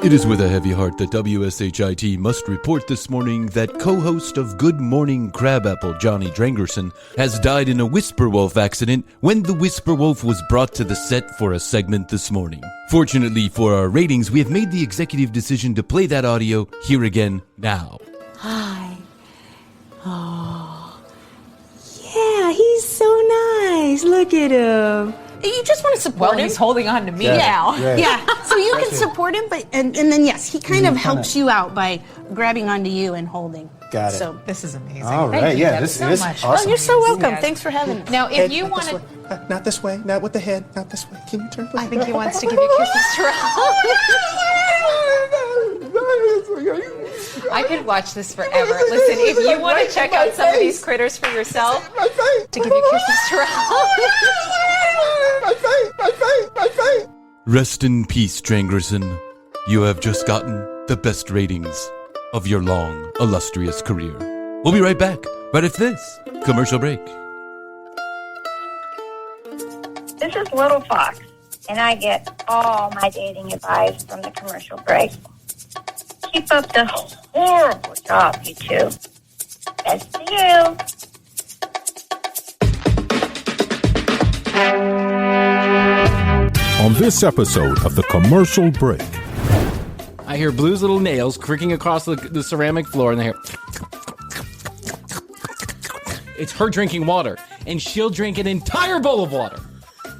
It is with a heavy heart that WSHIT must report this morning that co-host of Good Morning Crabapple, Johnny Drangerson, has died in a Whisper Wolf accident when the Whisper Wolf was brought to the set for a segment this morning. Fortunately for our ratings, we have made the executive decision to play that audio here again now. Hi. Oh, yeah, he's so nice. Look at him. You just want to support him. He's holding on to me Yeah. now. Yeah. So you can support him, but and then yes, he kind of helps you out by grabbing onto you and holding. Got it. So This is amazing. All right, Thank you, yeah, Deb, this so is much. awesome. Oh, you're so welcome. Yes. Thanks for having us. Now, if Head, you not want this to, way. Not this way, not with the head, not this way. Can you turn? I think he wants to give you kisses, Terrell. I could watch this forever. Listen, if you want to check out some of these critters for yourself, to give you kisses, Terrell. My face. Rest in peace, Drangerson. You have just gotten the best ratings of your long, illustrious career. We'll be right back, right after this commercial break. This is Little Fox, and I get all my dating advice from the commercial break. Keep up the horrible job, you two. Best to you. On this episode of The Commercial Break. I hear Blue's little nails creaking across the ceramic floor, and I hear... It's her drinking water, and she'll drink an entire bowl of water.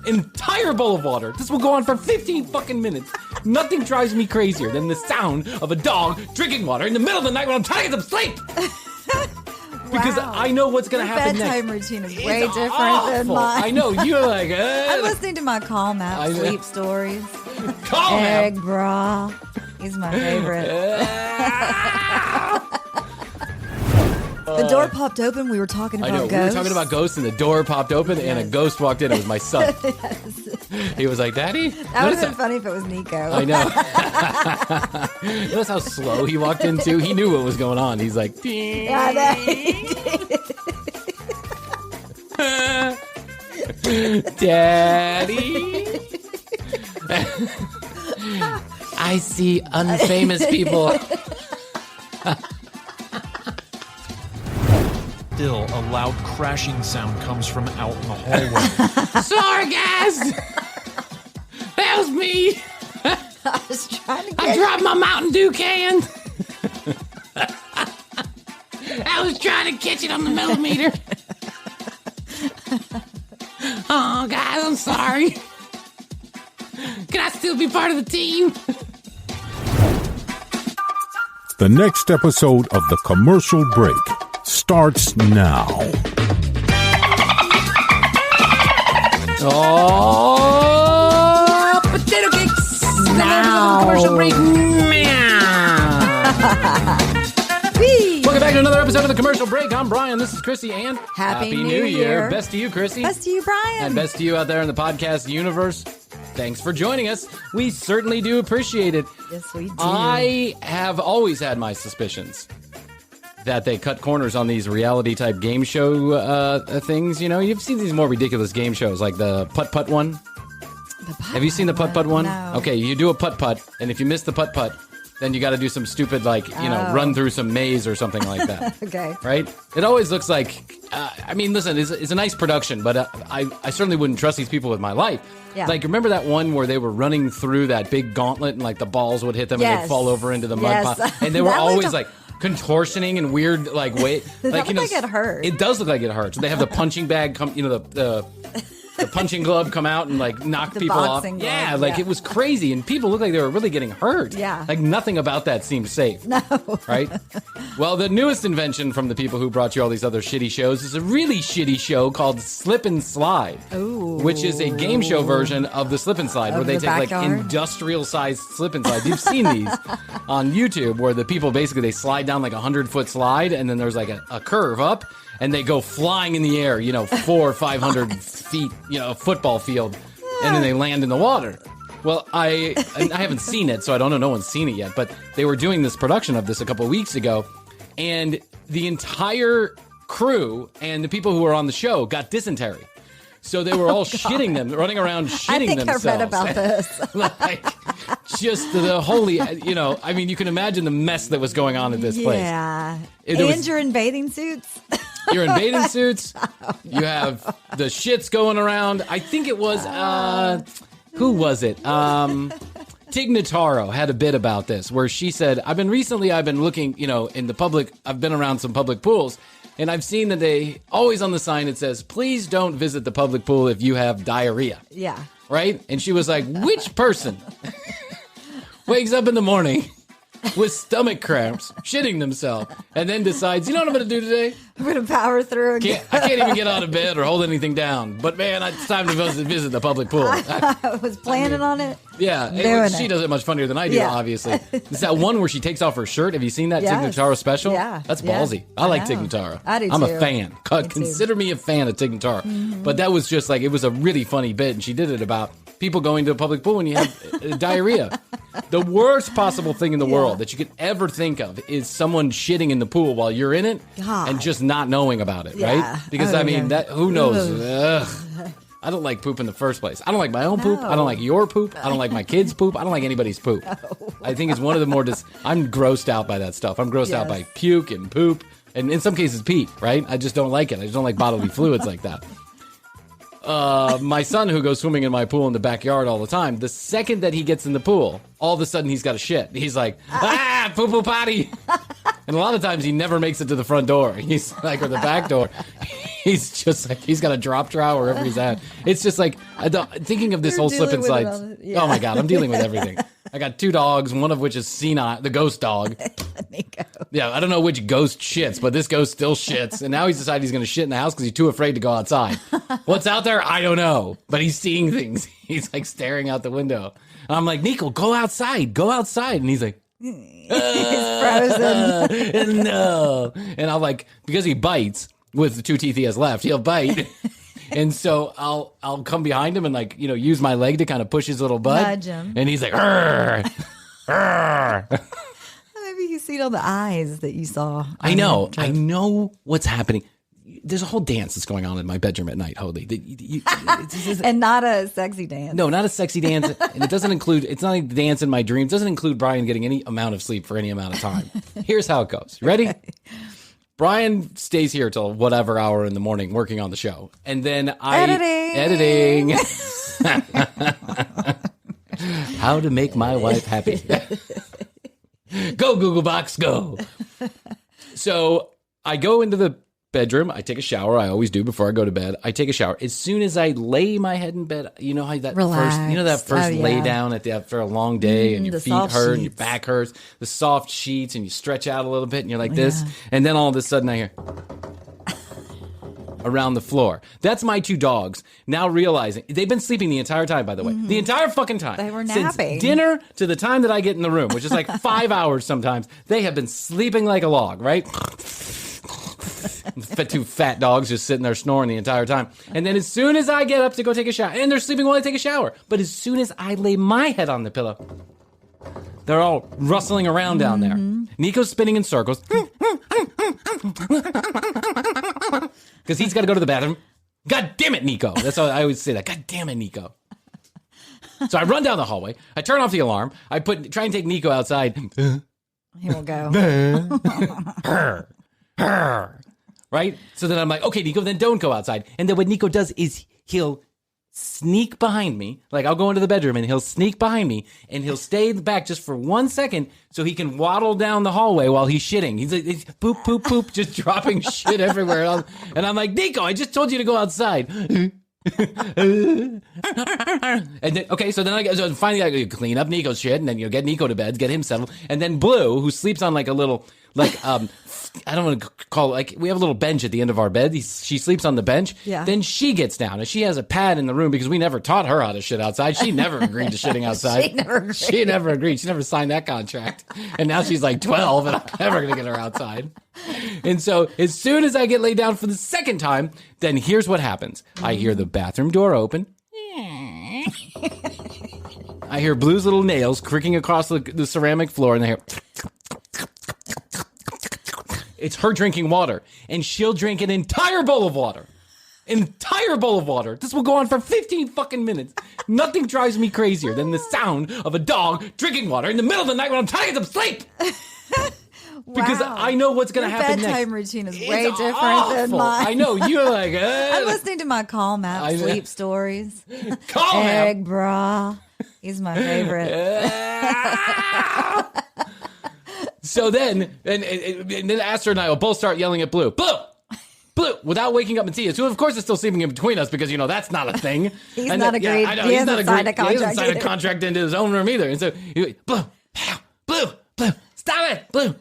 Entire bowl of water. This will go on for 15 fucking minutes. Nothing drives me crazier than the sound of a dog drinking water in the middle of the night when I'm trying to get some sleep. Because I know what's going to happen next. Bedtime routine is way It's different than awful. mine. I know, you're like... I'm listening to my Calm I app know. sleep stories. Calm Egg app. bra. He's my favorite. The door popped open. We were talking I about know, ghosts. we were talking about ghosts, and the door popped open, and a ghost walked in. It was my son. He was like, Daddy? That would have been funny if it was Nico. I know. Notice how slow he walked in, too? He knew what was going on. He's like, ding. Yeah, Daddy? I see unfamous people. Still, a loud crashing sound comes from out in the hallway. Sorry, guys. That was me. I was trying to I get dropped my Mountain Dew can. I was trying to catch it on the millimeter. Oh, guys, I'm sorry. Can I still be part of the team? The next episode of The Commercial Break starts now. Oh, potato cakes. Now. Commercial break. Welcome back to another episode of The Commercial Break. I'm Bryan. This is Krissy, and Happy New Year. Best to you, Krissy. Best to you, Bryan. And best to you out there in the podcast universe. Thanks for joining us. We certainly do appreciate it. Yes, we do. I have always had my suspicions that they cut corners on these reality-type game show things. You know, you've seen these more ridiculous game shows, like the putt-putt one. Have you seen the putt-putt one? No. Okay, you do a putt-putt, and if you miss the putt-putt, then you got to do some stupid, like, you know, run through some maze or something like that. Okay. Right? It always looks like, I mean, listen, it's a nice production, but I certainly wouldn't trust these people with my life. Yeah. Like, remember that one where they were running through that big gauntlet and, like, the balls would hit them and Yes. they'd fall over into the mud Yes. pile? And they were That was always, a- like, contortioning and weird, like, way. That Like, you know, looked like it hurt. It does look like it hurts. They have the punching bag come, you know, the punching glove come out and like knock The people off. boxing Yeah, glove, like yeah. it was crazy, and people looked like they were really getting hurt. Yeah. like nothing about that seemed safe. No. Right? Well, the newest invention from the people who brought you all these other shitty shows is a really shitty show called Slip and Slide, which is a game show version of the Slip and Slide, where Of they the take like backyard? industrial-sized slip and slides. You've seen these on YouTube, where the people basically they slide down like 100-foot slide, and then there's like a curve up, and they go flying in the air, you know, 400 or 500 feet, you know, a football field, and then they land in the water. Well, I haven't seen it, so I don't know. No one's seen it yet. But they were doing this production of this a couple of weeks ago, and the entire crew and the people who were on the show got dysentery. So they were all shitting them, running around shitting themselves. I read about this. Like, just the holy, I mean, you can imagine the mess that was going on at this place. Yeah. And you're in bathing suits. You're in bathing suits. You have the shits going around. I think it was, who was it? Tig Notaro had a bit about this where she said, I've been looking, in the public, I've been around some public pools. And I've seen that they always on the sign it says, please don't visit the public pool if you have diarrhea. Yeah. Right? And she was like, which person wakes up in the morning with stomach cramps, shitting themselves, and then decides, you know what I'm going to do today? I'm going to power through. I can't even get out of bed or hold anything down. But man, it's time to visit the public pool. I was planning on it. Yeah, she does it much funnier than I do, obviously. It's that one where she takes off her shirt. Have you seen that Tig Notaro special? Yeah. That's ballsy. I like Tig Notaro. I do I'm too. a fan. Consider me a fan of Tig Notaro. Mm-hmm. But that was just like, it was a really funny bit, and she did it about people going to a public pool when you have diarrhea. The worst possible thing in the world that you could ever think of is someone shitting in the pool while you're in it and just not knowing about it, right? Because, who knows? Ugh. I don't like poop in the first place. I don't like my own poop. I don't like your poop. I don't like my kids' poop. I don't like anybody's poop. No. I think it's one of the more... I'm grossed out by that stuff. I'm grossed out by puke and poop, and in some cases pee, right? I just don't like it. I just don't like bodily fluids like that. My son, who goes swimming in my pool in the backyard all the time, the second that he gets in the pool, all of a sudden he's got a shit. He's like, poo-poo potty. And a lot of times he never makes it to the front door. He's like, or the back door. He's just like, he's got a drop trow wherever he's at. It's just like, thinking of this whole slip and slide. Oh my God, I'm dealing with everything. I got 2 dogs, one of which is senile, the ghost dog. Nico. Yeah, I don't know which ghost shits, but this ghost still shits. And now he's decided he's going to shit in the house because he's too afraid to go outside. What's out there? I don't know. But he's seeing things. He's like staring out the window. And I'm like, Nico, go outside. Go outside. And he's like, he's frozen. No. And I'm like, because he bites with the 2 teeth he has left, he'll bite. And so I'll come behind him and use my leg to kind of push his little butt. Nudge him. And he's like, "Arr, arr." Maybe you see all the eyes that you saw. I know what's happening. There's a whole dance that's going on in my bedroom at night, Hoadley. And not a sexy dance. No, not a sexy dance. And it's not a dance in my dreams. It doesn't include Bryan getting any amount of sleep for any amount of time. Here's how it goes. You ready? Okay. Bryan stays here till whatever hour in the morning working on the show. And then Editing. How to make my wife happy. Go, Google Box, go. So I go into the bedroom. I take a shower. I always do before I go to bed. I take a shower. As soon as I lay my head in bed, you know how that first lay down after a long day and your feet hurt and your back hurts, the soft sheets, and you stretch out a little bit and you're like this. And then all of a sudden I hear around the floor. That's my 2 dogs now realizing they've been sleeping the entire time, by the way. Mm-hmm. The entire fucking time. They were napping. Since dinner to the time that I get in the room, which is like 5 hours sometimes. They have been sleeping like a log, right? 2 fat dogs just sitting there snoring the entire time. And then as soon as I get up to go take a shower, and they're sleeping while I take a shower, but as soon as I lay my head on the pillow, they're all rustling around down there. Nico's spinning in circles because he's got to go to the bathroom. God damn it, Nico. That's how I always say that. God damn it, Nico. So I run down the hallway. I turn off the alarm. I try and take Nico outside. He will go. Right? So then I'm like, okay, Nico, then don't go outside. And then what Nico does is he'll sneak behind me. Like, I'll go into the bedroom and he'll sneak behind me and he'll stay in the back just for 1 second so he can waddle down the hallway while he's shitting. He's poop, poop, poop, just dropping shit everywhere. And I'm like, Nico, I just told you to go outside. And then, okay, so then finally I clean up Nico's shit and then get Nico to bed, get him settled. And then Blue, who sleeps on like a little, I don't want to call it, we have a little bench at the end of our bed. She sleeps on the bench. Yeah. Then she gets down and she has a pad in the room because we never taught her how to shit outside. She never agreed to shitting outside. She never agreed. She never signed that contract. And now she's like 12 and I'm never going to get her outside. And so as soon as I get laid down for the second time, then here's what happens. I hear the bathroom door open. I hear Blue's little nails creaking across the ceramic floor and I hear... It's her drinking water, and she'll drink an entire bowl of water. An entire bowl of water. This will go on for 15 fucking minutes. Nothing drives me crazier than the sound of a dog drinking water in the middle of the night when I'm trying to get some sleep. Because I know what's going to happen next. Your bedtime routine is way It's different awful. than mine. I know. You're like, I'm listening to my Calm app sleep stories. Calm Egg bra. He's my favorite. So then, and then Aster and I will both start yelling at Blue. Blue, without waking up and seeing us. Who, of course, is still sleeping in between us because, that's not a thing. He's not agreed. I know, He hasn't signed a he hasn't contract signed a either. contract into his own room either. And so, Blue, stop it, Blue.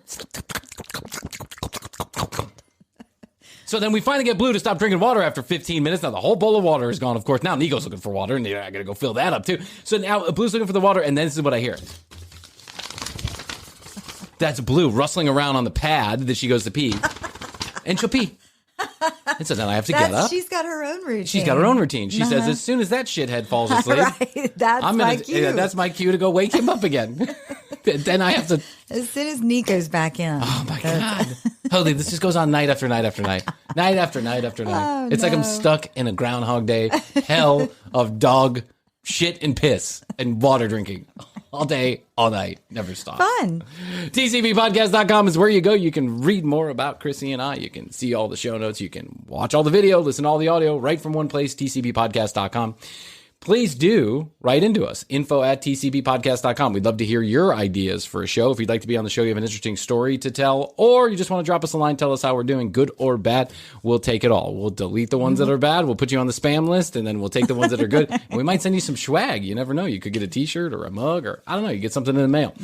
So then we finally get Blue to stop drinking water after 15 minutes. Now the whole bowl of water is gone, of course. Now Nico's looking for water, and I got to go fill that up too. So now Blue's looking for the water, and then this is what I hear. That's Blue rustling around on the pad that she goes to pee. And she'll pee. And so then I have to get up. She's got her own routine. She's got her own routine. She says, as soon as that shithead falls asleep, right. That's my cue to go wake him up again. Then I have to. As soon as Nico's back in. Oh my God. Holy, this just goes on night after night after night. Night after night after night. It's like I'm stuck in a Groundhog Day hell of dog shit and piss and water drinking. All day, all night, never stop. Fun. TCBpodcast.com is where you go. You can read more about Krissy and I. You can see all the show notes. You can watch all the video, listen to all the audio right from one place, TCBpodcast.com. Please do write into us, info@tcbpodcast.com. We'd love to hear your ideas for a show. If you'd like to be on the show, you have an interesting story to tell, or you just want to drop us a line, tell us how we're doing, good or bad, we'll take it all. We'll delete the ones that are bad. We'll put you on the spam list, and then we'll take the ones that are good. And we might send you some swag. You never know. You could get a t-shirt or a mug, or I don't know, you get something in the mail.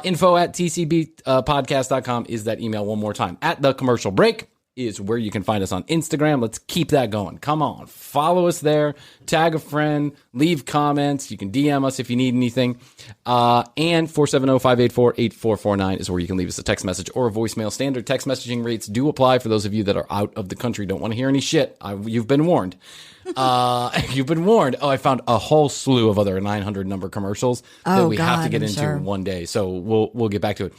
Info@tcbpodcast.com is that email one more time. At the commercial break is where you can find us on Instagram. Let's keep that going. Come on. Follow us there. Tag a friend. Leave comments. You can DM us if you need anything. And 470-584-8449 is where you can leave us a text message or a voicemail. Standard text messaging rates do apply for those of you that are out of the country. Don't want to hear any shit. You've been warned. You've been warned. Oh, I found a whole slew of other 900 number commercials that we have to get into one day. So we'll get back to it.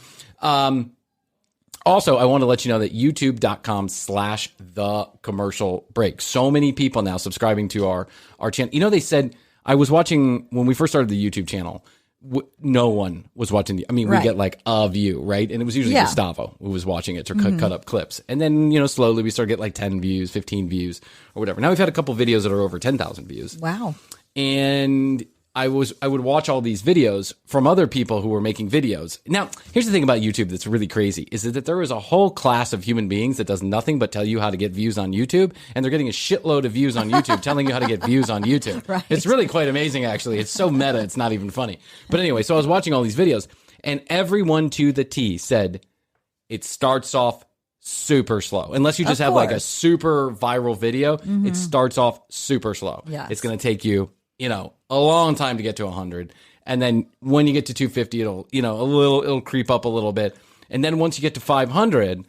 Also, I want to let you know that youtube.com/thecommercialbreak. So many people now subscribing to our channel. They said, I was watching when we first started the YouTube channel, no one was watching. We get like a view, right? And it was usually Gustavo who was watching it to cut up clips. And then, slowly we started to get like 10 views, 15 views or whatever. Now we've had a couple videos that are over 10,000 views. Wow. And I would watch all these videos from other people who were making videos. Now, here's the thing about YouTube that's really crazy is that there is a whole class of human beings that does nothing but tell you how to get views on YouTube, and they're getting a shitload of views on YouTube telling you how to get views on YouTube. Right. It's really quite amazing, actually. It's so meta, it's not even funny. But anyway, so I was watching all these videos, and everyone to the T said it starts off super slow. Unless you just have like a super viral video, it starts off super slow. Yes. It's going to take you, a long time to get to 100. And then when you get to 250, it'll creep up a little bit. And then once you get to 500,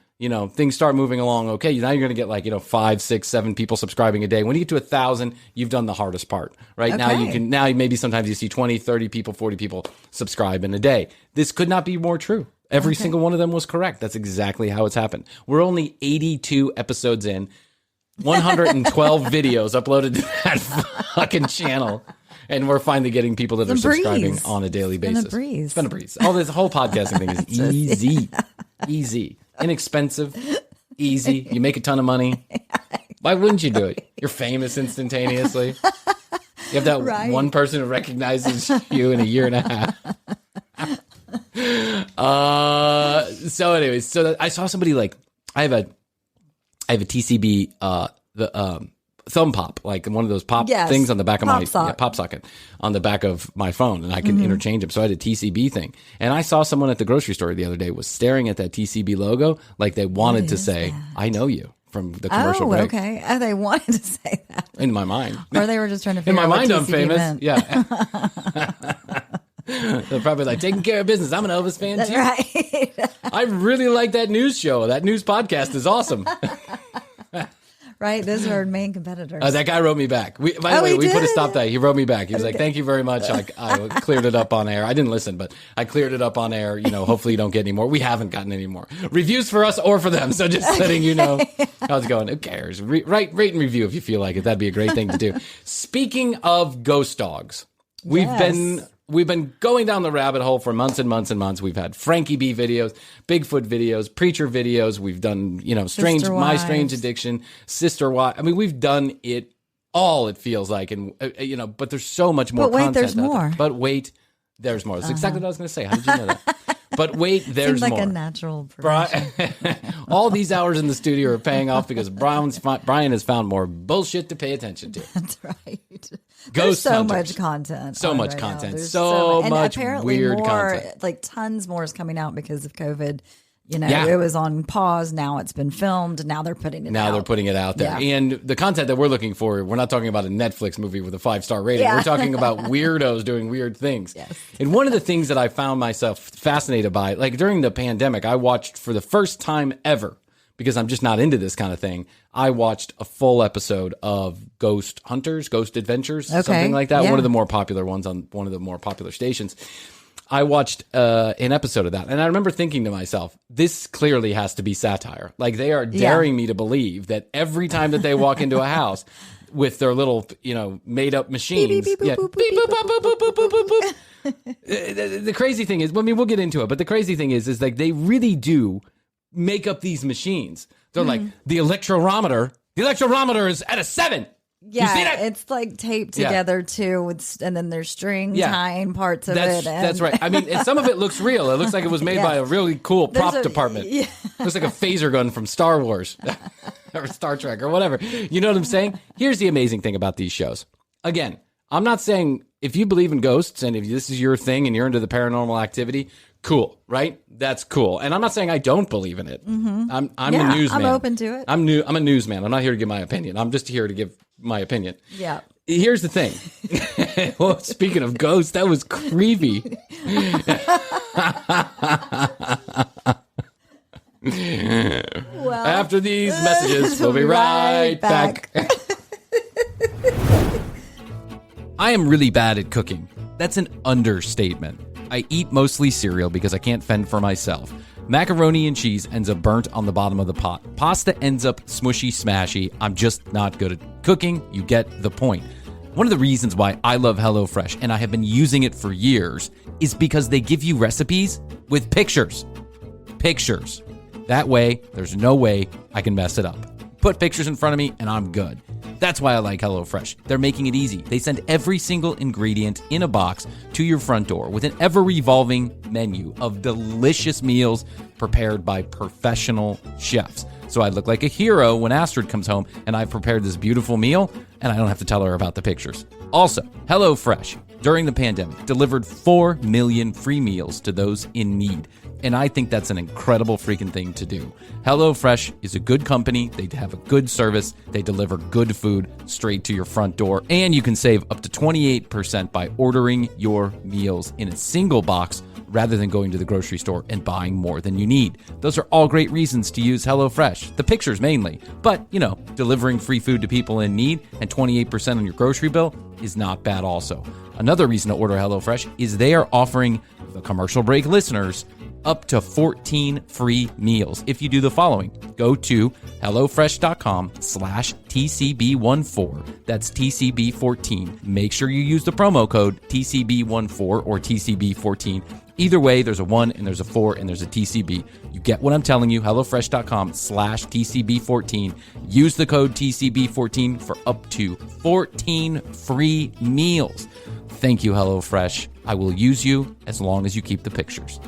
things start moving along. Okay. Now you're going to get like, 5, 6, 7 people subscribing a day. When you get to 1,000, you've done the hardest part, right? Okay. Now maybe sometimes you see 20, 30 people, 40 people subscribe in a day. This could not be more true. Every single one of them was correct. That's exactly how it's happened. We're only 82 episodes in, 112 videos uploaded to that fucking channel. And we're finally getting people that are subscribing on a daily basis. It's been a breeze. Oh, this whole podcasting thing is easy. Easy. Inexpensive. Easy. You make a ton of money. Why wouldn't you do it? You're famous instantaneously. You have that one person who recognizes you in a year and a half. So anyways, I saw somebody I have a TCB, thumb pop, like one of those pop things on the back of my pop socket on the back of my phone, and I can interchange them. So I had a TCB thing, and I saw someone at the grocery store the other day was staring at that TCB logo like they wanted to say, "I know you." From the commercial break. Okay. Oh, they wanted to say that. In my mind. Or they were just trying to figure out what TCB I'm famous. meant. Yeah. They're probably like, taking care of business. I'm an Elvis fan too. Right. I really like that news show. That news podcast is awesome. Right? Those are our main competitors. That guy wrote me back. By the way, we put a stop to that. He wrote me back. He was like, thank you very much. I cleared it up on air. I didn't listen, but I cleared it up on air. Hopefully you don't get any more. We haven't gotten any more reviews for us or for them. So just letting you know how's it going. Who cares? Rate and review if you feel like it. That'd be a great thing to do. Speaking of ghost dogs, we've been going down the rabbit hole for months and months and months. We've had Frankie B videos, Bigfoot videos, Preacher videos. We've done, My Strange Addiction, Sister Wives. I mean, we've done it all, it feels like. And, but there's so much more content. There's more. But wait, there's more. That's exactly what I was going to say. How did you know that? But wait, there's more. Seems like more. a natural progression. All these hours in the studio are paying off because Bryan has found more bullshit to pay attention to. That's right. Ghost There's hunters. much content. So much right content. Now. So and much apparently weird more, content. Like tons more is coming out because of COVID. It was on pause. Now it's been filmed. Now they're putting it out. Now they're putting it out there. Yeah. And the content that we're looking for, we're not talking about a Netflix movie with a 5-star rating. Yeah. We're talking about weirdos doing weird things. Yes. And one of the things that I found myself fascinated by, like during the pandemic, I watched for the first time ever, because I'm just not into this kind of thing, I watched a full episode of Ghost Hunters, Ghost Adventures, something like that. Yeah. One of the more popular ones on one of the more popular stations. I watched an episode of that, and I remember thinking to myself, this clearly has to be satire. Like, they are daring me to believe that every time that they walk into a house with their little, made-up machines. The crazy thing is, we'll get into it, but the crazy thing is like they really do make up these machines. They're like, the electrometer is at a 7. Yeah, you see that? It's like taped together too, and then there's string tying parts of it. That's right. I mean, and some of it looks real. It looks like it was made by a really cool prop department. Yeah. Looks like a phaser gun from Star Wars or Star Trek or whatever. You know what I'm saying? Here's the amazing thing about these shows. Again, I'm not saying if you believe in ghosts and if this is your thing and you're into the paranormal activity, cool, right? That's cool. And I'm not saying I don't believe in it. Mm-hmm. I'm a newsman. I'm open to it. I'm a newsman. I'm not here to give my opinion. I'm just here to give my opinion. Yeah. Here's the thing. Well, speaking of ghosts, that was creepy. Well, after these messages, we'll be right back. I am really bad at cooking. That's an understatement. I eat mostly cereal because I can't fend for myself. Macaroni and cheese ends up burnt on the bottom of the pot. Pasta ends up smushy smashy. I'm just not good at cooking. You get the point. One of the reasons why I love HelloFresh, and I have been using it for years, is because they give you recipes with pictures. Pictures. That way, there's no way I can mess it up. Put pictures in front of me and I'm good. That's why I like HelloFresh. They're making it easy. They send every single ingredient in a box to your front door with an ever-revolving menu of delicious meals prepared by professional chefs. So I look like a hero when Astrid comes home and I've prepared this beautiful meal and I don't have to tell her about the pictures. Also, HelloFresh, during the pandemic, delivered 4 million free meals to those in need. And I think that's an incredible freaking thing to do. HelloFresh is a good company. They have a good service. They deliver good food straight to your front door. And you can save up to 28% by ordering your meals in a single box rather than going to the grocery store and buying more than you need. Those are all great reasons to use HelloFresh. The pictures mainly. But, delivering free food to people in need and 28% on your grocery bill is not bad also. Another reason to order HelloFresh is they are offering the commercial break listeners up to 14 free meals if you do the following. Go to HelloFresh.com/TCB14. That's TCB14. Make sure you use the promo code TCB14 or TCB14. Either way, there's a 1 and there's a 4 and there's a TCB. You get what I'm telling you. HelloFresh.com/TCB14. Use the code TCB14 for up to 14 free meals. Thank you, HelloFresh. I will use you as long as you keep the pictures.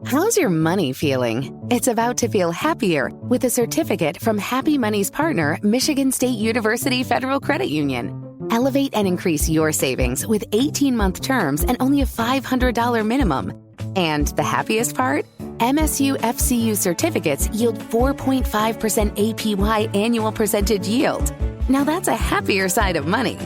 How's your money feeling? It's about to feel happier with a certificate from Happy Money's partner, Michigan State University Federal Credit Union. Elevate and increase your savings with 18-month terms and only a $500 minimum. And the happiest part? MSU FCU certificates yield 4.5% APY annual percentage yield. Now that's a happier side of money.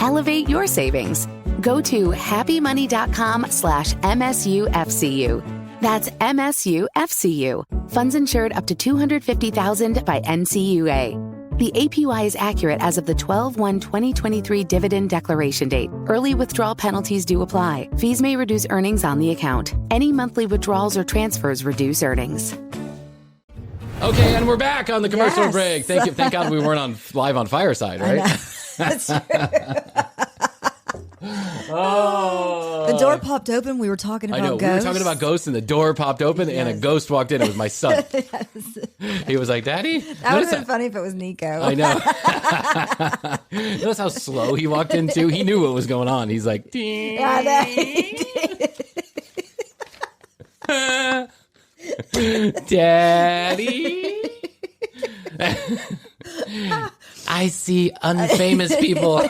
Elevate your savings. Go to happymoney.com/MSUFCU. That's MSUFCU. Funds insured up to $250,000 by NCUA. The APY is accurate as of the 12/1/2023 dividend declaration date. Early withdrawal penalties do apply. Fees may reduce earnings on the account. Any monthly withdrawals or transfers reduce earnings. Okay, and we're back on the commercial break. Thank God we weren't live on Fireside, right? That's true. Oh, the door popped open. We were talking about ghosts. We were talking about ghosts, and the door popped open, and a ghost walked in. It was my son. He was like, "Daddy." That would have been funny if it was Nico. I know. Notice how slow he walked in too. He knew what was going on. He's like, "Daddy." I see unfamous people.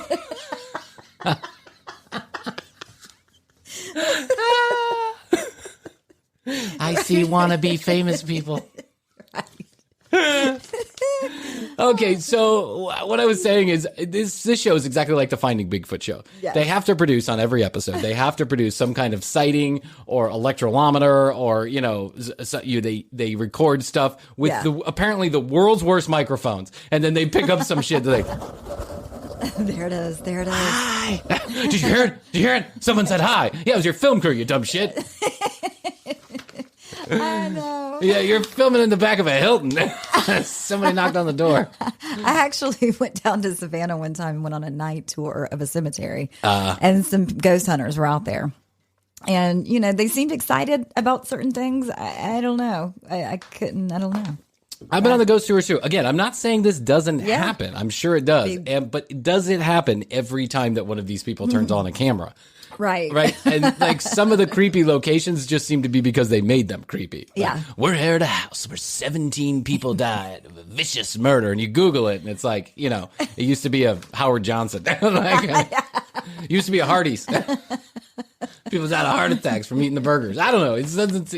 I see wannabe famous people. Okay, so what I was saying is this show is exactly like the Finding Bigfoot show. Yes. They have to produce on every episode. They have to produce some kind of sighting or electrolometer, or they record stuff with apparently the world's worst microphones, and then they pick up some shit. They're like, there it is. Hi. Did you hear it? Did you hear it? Someone said hi. Yeah, it was your film crew, you dumb shit. I know. Yeah, you're filming in the back of a Hilton. Somebody knocked on the door. I actually went down to Savannah one time and went on a night tour of a cemetery. And some ghost hunters were out there. And, they seemed excited about certain things. I don't know. I don't know. I've been on the ghost tours too. Again, I'm not saying this doesn't happen. I'm sure it does. But does it happen every time that one of these people turns on a camera? Right. And like some of the creepy locations just seem to be because they made them creepy. Yeah. Like, we're here at a house where 17 people died of a vicious murder. And you Google it and it's like, it used to be a Howard Johnson. It used to be a Hardee's. People died of heart attacks from eating the burgers. I don't know. It doesn't,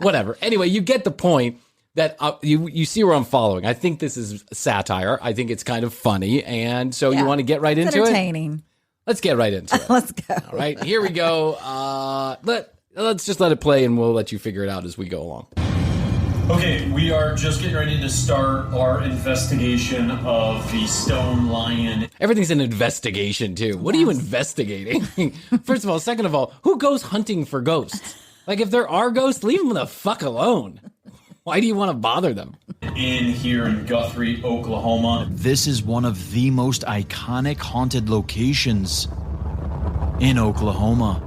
whatever. Anyway, you get the point. That you see where I'm following. I think this is satire. I think it's kind of funny. And so you want to get right into entertaining. Let's get right into it. Let's go. All right, here we go. Let's just let it play and we'll let you figure it out as we go along. Okay, we are just getting ready to start our investigation of the stone lion. Everything's an investigation, too. What are you investigating? First of all. Second of all, who goes hunting for ghosts? Like, if there are ghosts, leave them the fuck alone. Why do you want to bother them? In here in Guthrie, Oklahoma. This is one of the most iconic haunted locations in Oklahoma.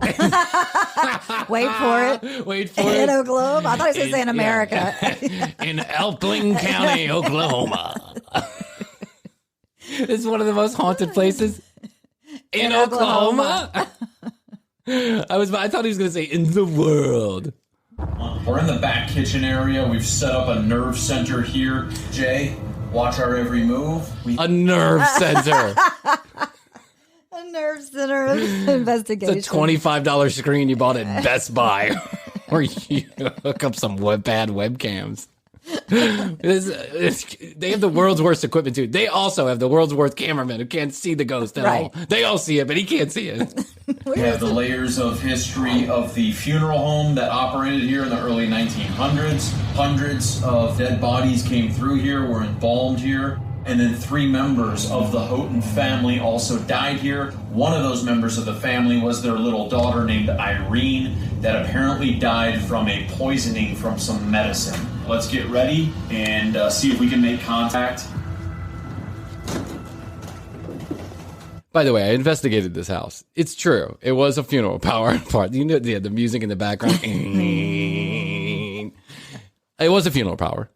Wait for it. In Oklahoma? I thought he was saying America. In Elkling County, Oklahoma. This is one of the most haunted places in Oklahoma. I thought he was going to say in the world. We're in the back kitchen area. We've set up a nerve center here. Jay, watch our every move. A nerve center. A nerve center investigation. It's a $25 screen you bought at Best Buy. Where you hook up some bad webcams. They have the world's worst equipment, too. They also have the world's worst cameraman who can't see the ghost at all. They all see it, but he can't see it. We have the layers of history of the funeral home that operated here in the early 1900s. Hundreds of dead bodies came through here, were embalmed here. And then 3 members of the Houghton family also died here. One of those members of the family was their little daughter named Irene that apparently died from a poisoning from some medicine. Let's get ready and see if we can make contact. By the way, I investigated this house. It's true. It was a funeral parlor. The music in the background. It was a funeral parlor.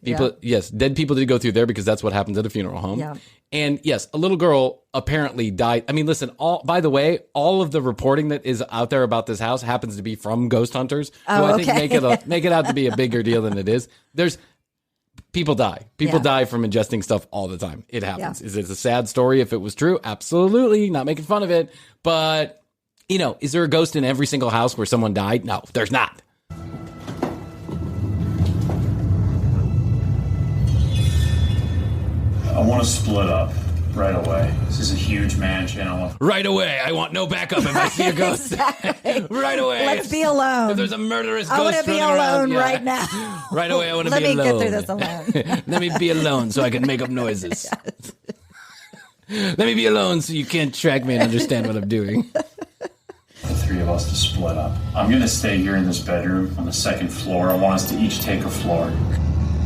People, yes, dead people did go through there because that's what happens at a funeral home. Yeah. And yes, a little girl apparently died. I mean, listen, by the way, all of the reporting that is out there about this house happens to be from ghost hunters, who I think make it out to be a bigger deal than it is. People die. People die from ingesting stuff all the time. It happens. Yeah. Is it a sad story if it was true? Absolutely. Not making fun of it. But, is there a ghost in every single house where someone died? No, there's not. I want to split up. right away. This is a huge mansion. Right away. I want no backup if I see a ghost. Exactly. Right away. Let's be alone. If there's a murderous ghost I want to be running around, alone yeah. right now. Right away, I want to be alone. Let me get through this alone. Let me be alone so I can make up noises. Let me be alone so you can't track me and understand what I'm doing. The three of us to split up. I'm going to stay here in this bedroom on the second floor. I want us to each take a floor.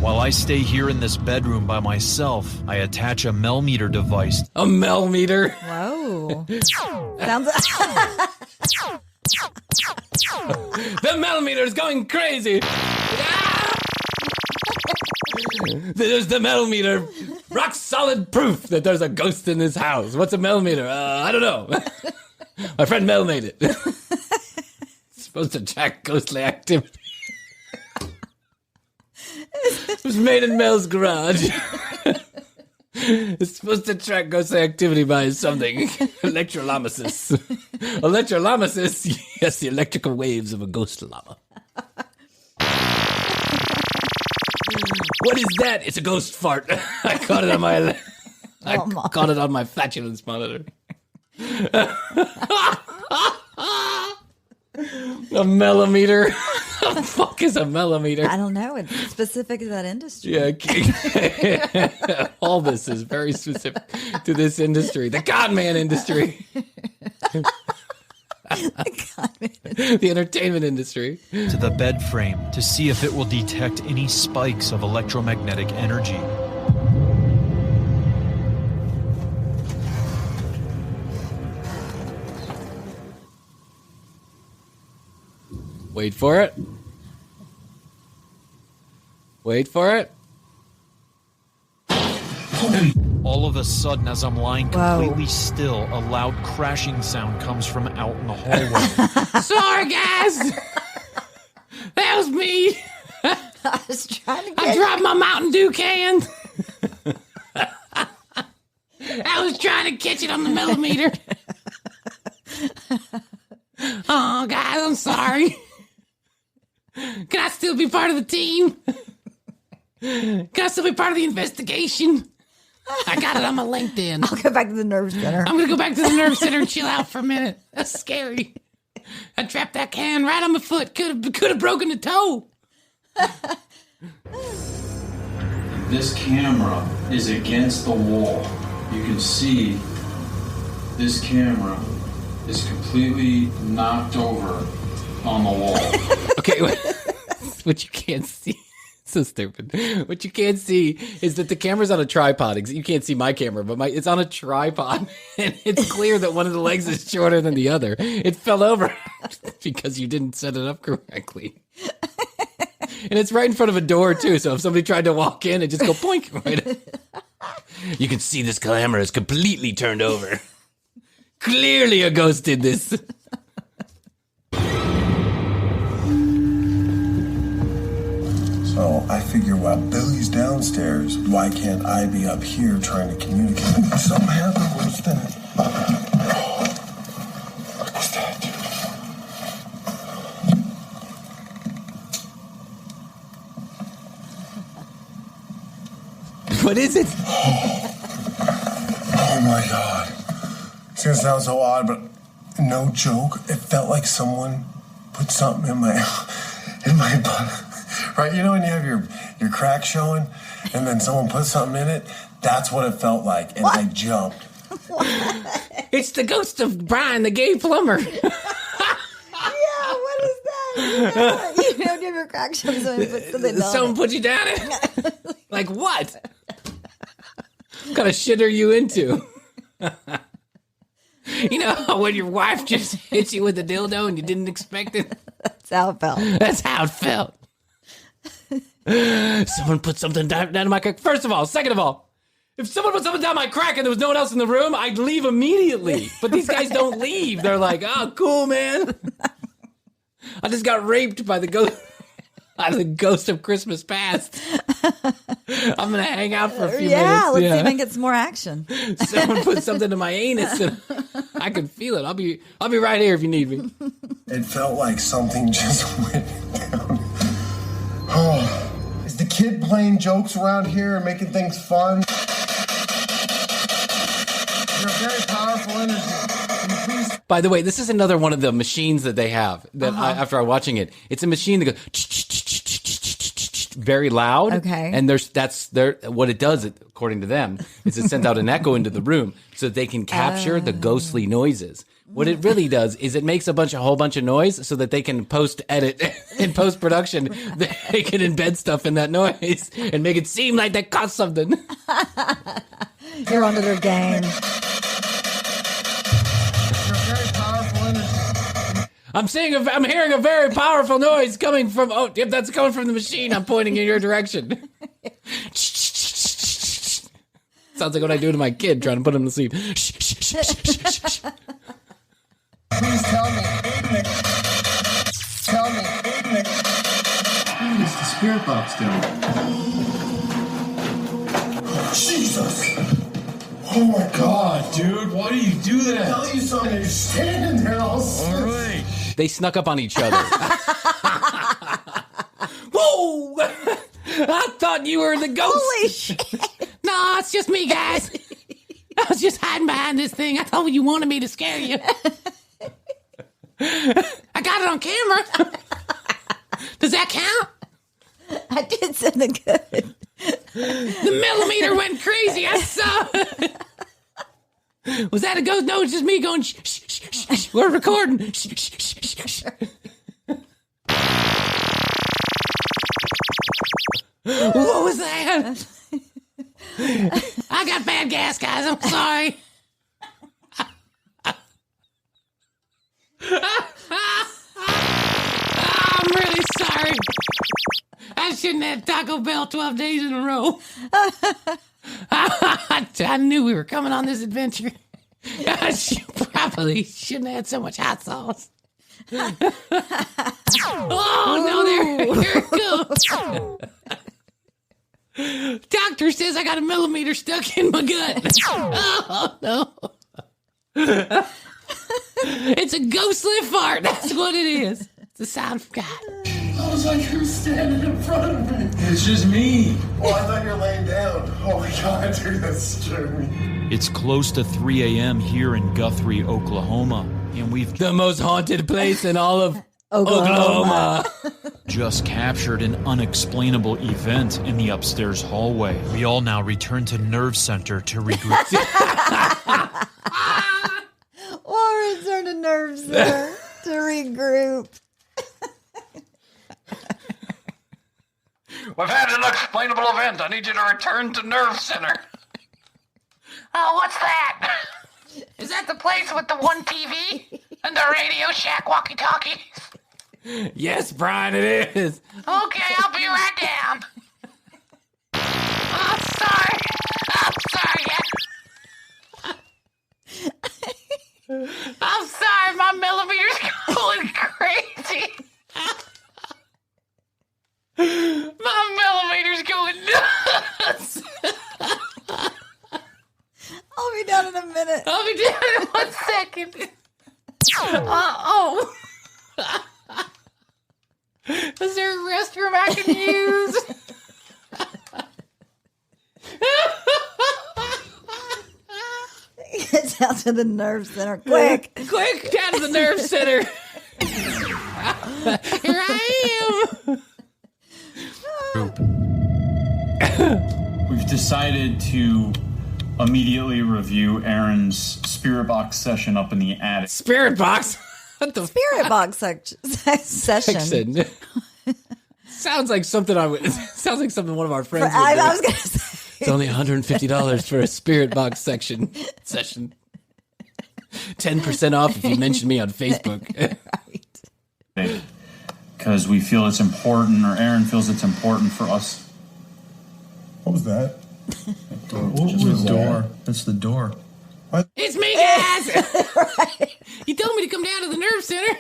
While I stay here in this bedroom by myself, I attach a Melmeter device. A Melmeter? Whoa. Sounds The Melmeter is going crazy. There's the Melmeter. Rock solid proof that there's a ghost in this house. What's a Melmeter? I don't know. My friend Mel made it. It's supposed to track ghostly activity. It was made in Mel's garage. It's supposed to track ghostly activity by something. Electrolysis. Electrolysis? Yes, the electrical waves of a ghost llama. What is that? It's a ghost fart. I caught it on my... caught it on my flatulence monitor. A millimeter. What the fuck is a millimeter? I don't know. It's specific to that industry. Yeah. All this is very specific to this industry. The Godman industry. The entertainment industry. To the bed frame to see if it will detect any spikes of electromagnetic energy. Wait for it. Wait for it. All of a sudden, as I'm lying completely still, a loud crashing sound comes from out in the hallway. Sorry, guys. That was me. I was trying to I dropped my Mountain Dew can. I was trying to catch it on the millimeter. Oh, guys, I'm sorry. Can I still be part of the team? Can I still be part of the investigation? I got it on my LinkedIn. I'll go back to the nerve center. I'm going to go back to the nerve center and chill out for a minute. That's scary. I trapped that can right on my foot. Could have broken the toe. This camera is against the wall. You can see this camera is completely knocked over on the wall. Okay, what you can't see, so stupid. What you can't see is that the camera's on a tripod. You can't see my camera, but it's on a tripod, and it's clear that one of the legs is shorter than the other. It fell over because you didn't set it up correctly. And it's right in front of a door, too, so if somebody tried to walk in, it'd just go boink. Right. You can see this camera is completely turned over. Clearly a ghost did this. So I figure while Billy's downstairs, why can't I be up here trying to communicate? Something happened. What's that? What is that, dude? What is it? Oh my God. It's gonna sound so odd, but no joke. It felt like someone put something in my butt. Right, you know when you have your crack showing, and then someone put something in it? That's what it felt like, and I jumped. It's the ghost of Bryan, the gay plumber. Yeah, what is that? You know, give your crack show someone put you down it? Like what? What kind of shit are you into? You know, when your wife just hits you with a dildo and you didn't expect it? That's how it felt. That's how it felt. Someone put something down my crack. First of all, second of all, if someone put something down my crack and there was no one else in the room, I'd leave immediately. But these guys don't leave. They're like, oh, cool, man. I just got raped by the ghost of Christmas past. I'm going to hang out for a few minutes. Yeah, let's see if I can get some more action. Someone put something in my anus and I can feel it. I'll be right here if you need me. It felt like something just went down. Oh, is the kid playing jokes around here and making things fun? By the way, this is another one of the machines that they have that after watching it, it's a machine that goes very loud. Okay. And what it does, according to them, is it sends out an echo into the room so that they can capture the ghostly noises. What it really does is it makes a whole bunch of noise so that they can post-edit in post-production. They can embed stuff in that noise and make it seem like they caught something. You're onto their game. I'm hearing a very powerful noise coming from. Oh, if that's coming from the machine, I'm pointing in your direction. Sounds like what I do to my kid trying to put him to sleep. Please tell me. Tell me. It's the spirit box down. Oh, Jesus. Oh my God, dude, why do you do that? Tell you something. You're standing there all right. They snuck up on each other. Whoa! I thought you were the ghost. Holy shit. No, it's just me, guys. I was just hiding behind this thing. I thought you wanted me to scare you. I got it on camera. Does that count? I did something good. The millimeter went crazy. I saw it. Was that a ghost? No, it's just me going, shh, shh, shh, shh, shh. We're recording. Shh, shh, shh, shh, shh. What was that? I got bad gas, guys. I'm sorry. I'm really sorry. I shouldn't have Taco Bell 12 days in a row. I knew we were coming on this adventure. I probably shouldn't have had so much hot sauce. Oh, no, here it goes. Doctor says I got a millimeter stuck in my gut. Oh, no. It's a ghostly fart. That's what it is. It's the sound of God. I was like, who's standing in front of me? It's just me. Oh, I thought you were laying down. Oh my God, dude, that scared me. It's close to 3 a.m. here in Guthrie, Oklahoma, and we've the most haunted place in all of Oklahoma. Just captured an unexplainable event in the upstairs hallway. We all now return to Nerve Center to regroup. Or return to Nerve Center to regroup. We've had an unexplainable event. I need you to return to Nerve Center. Oh, what's that? Is that the place with the one TV and the Radio Shack walkie-talkies? Yes, Bryan, it is. Okay, I'll be right down. I'm sorry. I'm sorry, my millimeter's going crazy. My millimeter's going nuts. I'll be down in a minute. I'll be down in 1 second. Is there a restroom I can use? Get down to the Nerve Center. Quick, down to the Nerve Center. Here I am. We've decided to immediately review Aaron's spirit box session up in the attic. Spirit box? What the Spirit box session. Sounds like something sounds like something one of our friends would do. I was going to say. It's only $150 for a spirit box session. 10% off if you mention me on Facebook. Right. Because we feel it's important, or Aaron feels it's important for us. What was that? What was the door? That's the door. What? It's me, guys! Right. You told me to come down to the Nerve Center.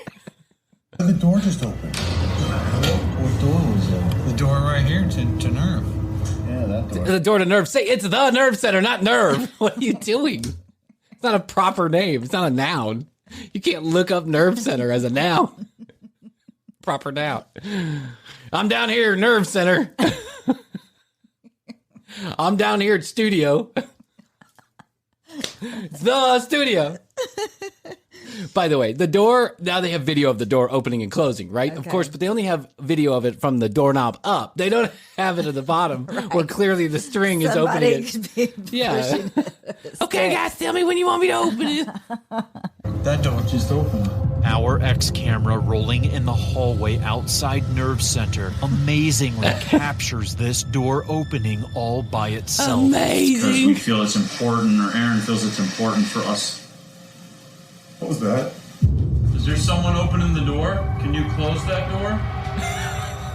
The door just opened. What door was that? The door right here to Nerve. Yeah, that door. The door to Nerve. Say it's the Nerve Center, not Nerve. What are you doing? It's not a proper name. It's not a noun. You can't look up Nerve Center as a noun. Proper noun. I'm down here, Nerve Center. I'm down here at studio. It's the studio. By the way, the door, now they have video of the door opening and closing, right? Okay. Of course, but they only have video of it from the doorknob up. They don't have it at the bottom where clearly the string is opening it. Yeah. Okay, guys, tell me when you want me to open it. That door just opened. Our X camera rolling in the hallway outside Nerve Center amazingly captures this door opening all by itself. Because we feel it's important, or Aaron feels it's important for us. What was that? Is there someone opening the door? Can you close that door?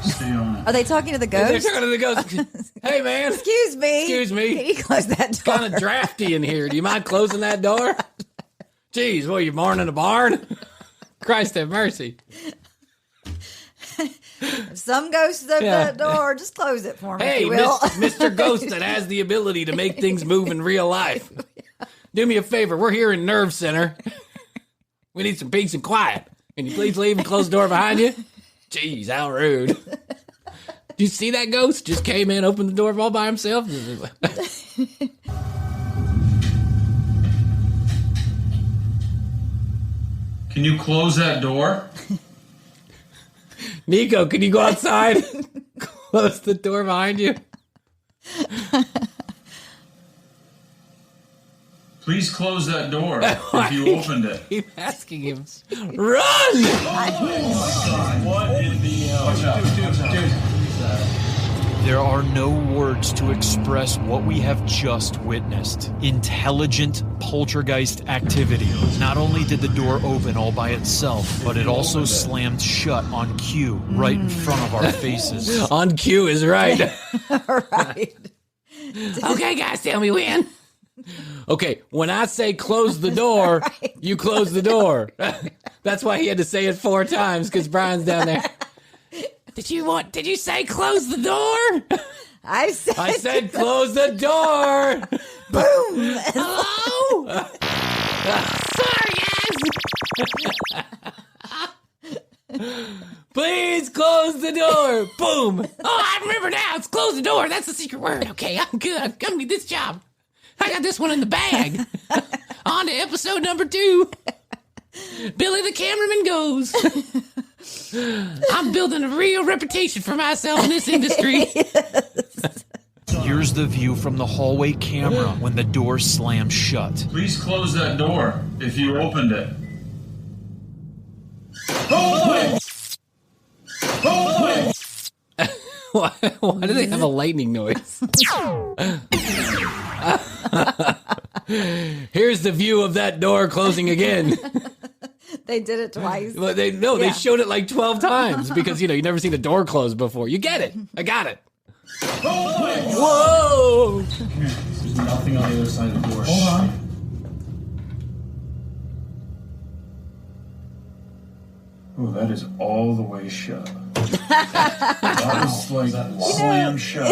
Stay on it. Are they talking to the ghost? They're talking to the ghost. Hey, man. Excuse me. Excuse me. Can you close that door? It's kind of drafty in here. Do you mind closing that door? Jeez, what, you born in a barn? Christ have mercy. If some ghosts open that door, just close it for me, Hey, if you will. Mr. Ghost that has the ability to make things move in real life. Do me a favor. We're here in Nerve Center. We need some peace and quiet. Can you please leave and close the door behind you? Jeez, how rude. Do you see that ghost? Just came in, opened the door all by himself. Can you close that door? Nico, can you go outside? Close the door behind you. Please close that door if you opened it. Keep asking him. Run! What in the hell? Watch out. There are no words to express what we have just witnessed. Intelligent poltergeist activity. Not only did the door open all by itself, but it also slammed shut on cue right in front of our faces. On cue is right. Right. Okay, guys, tell me when. Okay, when I say close the door, you close the door. That's why he had to say it 4 times, because Brian's down there. Did you say close the door? I said close the door. Boom. Hello? Sorry, guys. Please close the door. Boom. Oh, I remember now. It's close the door. That's the secret word. Okay, I'm good. I'm gonna get this job. I got this one in the bag. On to episode number 2. Billy the cameraman goes. I'm building a real reputation for myself in this industry. Here's the view from the hallway camera when the door slams shut. Please close that door if you opened it. Why do they have a lightning noise? Here's the view of that door closing again. They did it twice. Well, they showed it like 12 times because, you never seen a door close before. You get it. I got it. Whoa! There's nothing on the other side of the door. Hold on. Oh, that is all the way shut. That was like slam shut.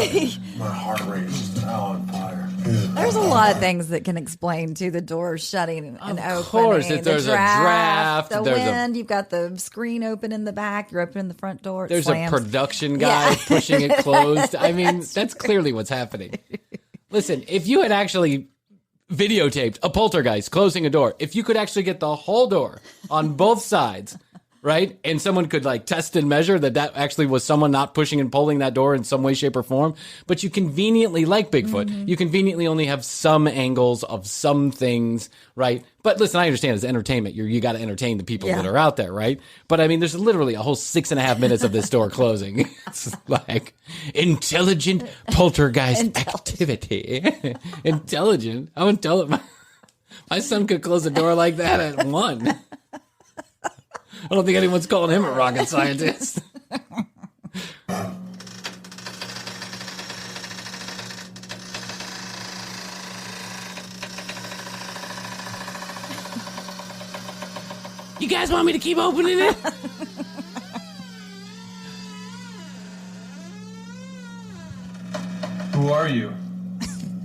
My heart rate is just on fire. There's a lot of things that can explain to the door shutting and opening. Of course, if there's a draft, the there's wind, you've got the screen open in the back, you're opening the front door. There's slams. a production guy pushing it closed. I mean, that's clearly what's happening. Listen, if you had actually videotaped a poltergeist closing a door, if you could actually get the whole door on both sides, right? And someone could test and measure that actually was someone not pushing and pulling that door in some way, shape, or form. But you conveniently, like Bigfoot, you conveniently only have some angles of some things, right? But listen, I understand it's entertainment. You got to entertain the people that are out there, right? But I mean, there's literally a whole 6.5 minutes of this door closing. It's like intelligent poltergeist activity. Intelligent. I wouldn't tell it. My son could close a door like that at 1. I don't think anyone's calling him a rocket scientist. You guys want me to keep opening it? Who are you?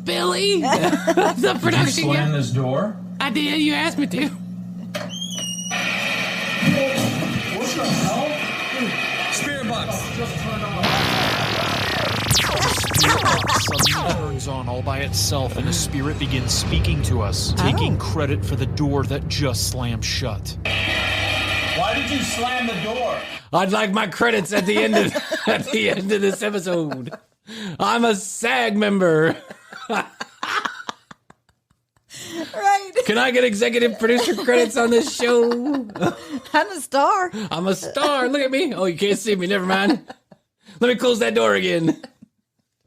Billy? The production Did you slam this door? I did. You asked me to. What the hell? Spirit box. spirit box suddenly turns on all by itself, and the spirit begins speaking to us, taking credit for the door that just slammed shut. Why did you slam the door? I'd like my credits at the end of this episode. I'm a SAG member. Right. Can I get executive producer credits on this show? I'm a star. I'm a star. Look at me. Oh, you can't see me. Never mind. Let me close that door again.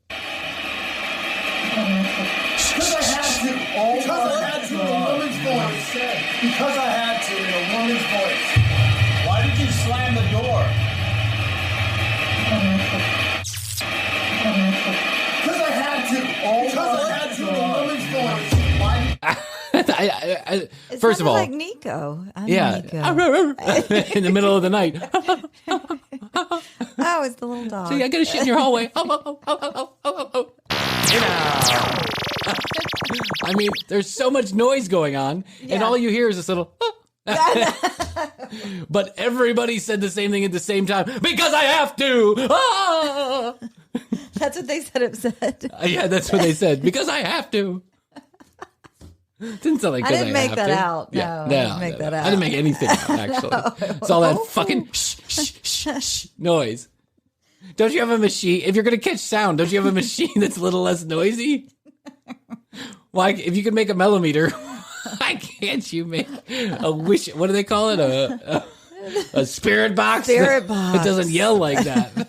Because I had to. Because I had to in a woman's voice. Because I had to in a woman's voice. Why did you slam the door? Because I had to. Because I had to in a woman's voice. First of all, like Nico. Yeah, Nico. in the middle of the night. Oh, it's the little dog. See, I got to shit in your hallway. I mean, there's so much noise going on, and all you hear is this little. But everybody said the same thing at the same time because I have to. That's what they said. It said. Yeah, that's what they said because I have to. Didn't sound like I didn't make that out. No, I didn't make that out. I didn't make anything out, actually. It's all that fucking shh noise. Don't you have a machine? If you're going to catch sound, don't you have a machine that's a little less noisy? Why, if you can make a millimeter, why can't you make a wish? What do they call it? A spirit box? Spirit box. It doesn't yell like that.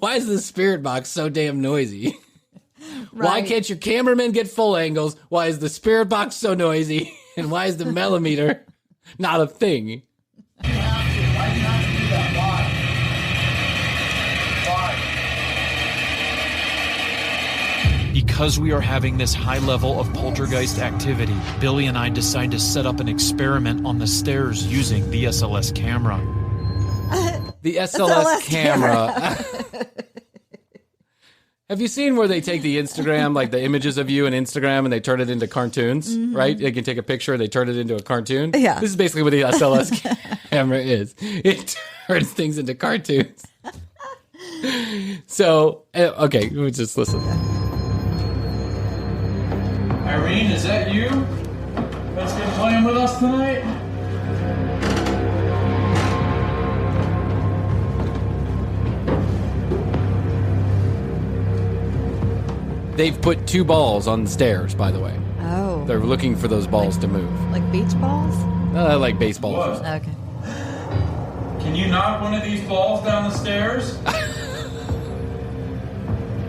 Why is the spirit box so damn noisy? Right. Why can't your cameraman get full angles? Why is the spirit box so noisy? And why is the millimeter not a thing? Why do you have to do that? Why? Because we are having this high level of poltergeist activity, Billy and I decide to set up an experiment on the stairs using the SLS camera. The SLS camera. Have you seen where they take the Instagram, like the images of you in Instagram, and they turn it into cartoons, right? They can take a picture and they turn it into a cartoon. Yeah. This is basically what the SLS camera is. It turns things into cartoons. So, okay, let me just listen. Irene, is that you that's been playing with us tonight? They've put 2 balls on the stairs, by the way. Oh. They're looking for those balls to move. Like beach balls? Like baseballs. What? Okay. Can you knock one of these balls down the stairs?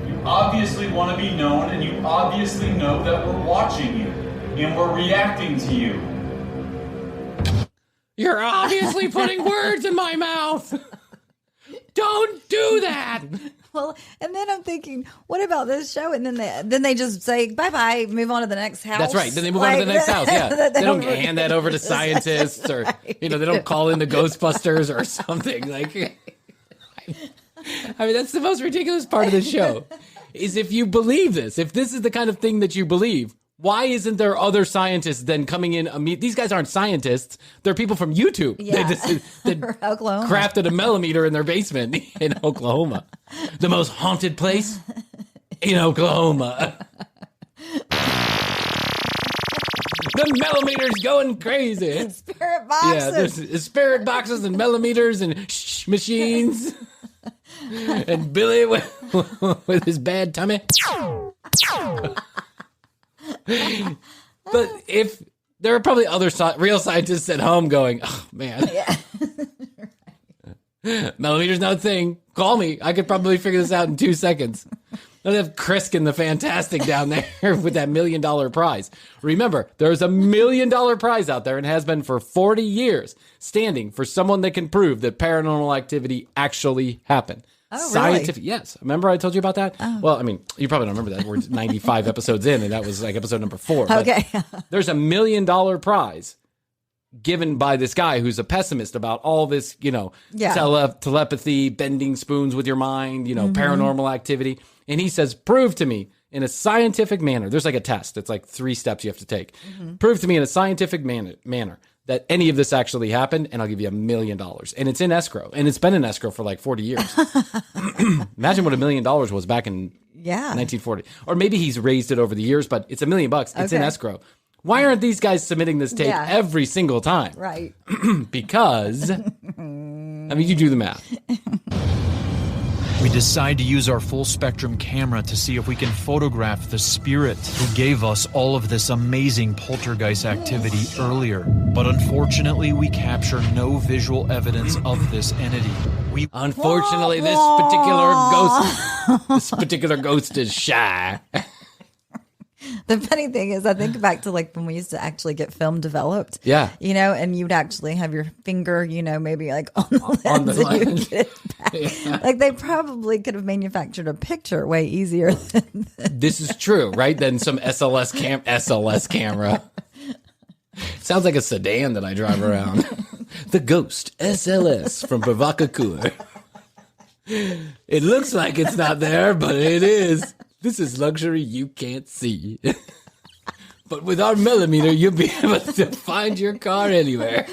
You obviously want to be known, and you obviously know that we're watching you, and we're reacting to you. You're obviously putting words in my mouth. Don't do that. Well, and then I'm thinking, what about this show? And then they just say bye-bye, move on to the next house. That's right. Then they move on to the next house. Yeah, they don't hand that over to scientists, or they don't call in the Ghostbusters or something. Like, I mean, that's the most ridiculous part of the show. Is if you believe this, if this is the kind of thing that you believe, why isn't there other scientists then coming in? These guys aren't scientists. They're people from YouTube. Yeah. They Oklahoma. crafted a millimeter in their basement in Oklahoma. The most haunted place in Oklahoma. The millimeter's going crazy. Spirit boxes. Yeah, there's spirit boxes and millimeters and machines. And Billy with his bad tummy. But if there are probably other real scientists at home going, oh man, millimeter's not a thing. Call me. I could probably figure this out in 2 seconds. I'd have Krissy the Fantastic down there with that $1 million prize. Remember, there's a $1 million prize out there and has been for 40 years, standing for someone that can prove that paranormal activity actually happened. Oh, Scientific, really? yes. Remember I told you about that? Oh. Well, I mean, you probably don't remember that. We're 95 episodes in, and that was like episode number 4. But Okay. there's a $1 million prize given by this guy who's a pessimist about all this, telepathy, bending spoons with your mind, paranormal activity. And he says, prove to me in a scientific manner, there's like a test. It's like 3 steps you have to take. Prove to me in a scientific manner that any of this actually happened, and I'll give you $1 million. And it's in escrow, and it's been in escrow for like 40 years. Imagine what $1 million was back in 1940. Or maybe he's raised it over the years, but it's $1 million. It's in escrow. Why aren't these guys submitting this tape every single time? Right. Because, I mean, you do the math. We decide to use our full spectrum camera to see if we can photograph the spirit who gave us all of this amazing poltergeist activity earlier. But unfortunately, we capture no visual evidence of this entity. Unfortunately, this particular ghost is shy. The funny thing is, I think back to like when we used to actually get film developed. Yeah. You know, and you'd actually have your finger, you know, maybe like on the lens. On the and lens. you'd get it back. Yeah. Like they probably could have manufactured a picture way easier than This is true, right? Than some SLS camera. Sounds like a sedan that I drive around. The Ghost SLS from Provocateur. It looks like it's not there, but it is. This is luxury you can't see. But with our millimeter, you'll be able to find your car anywhere.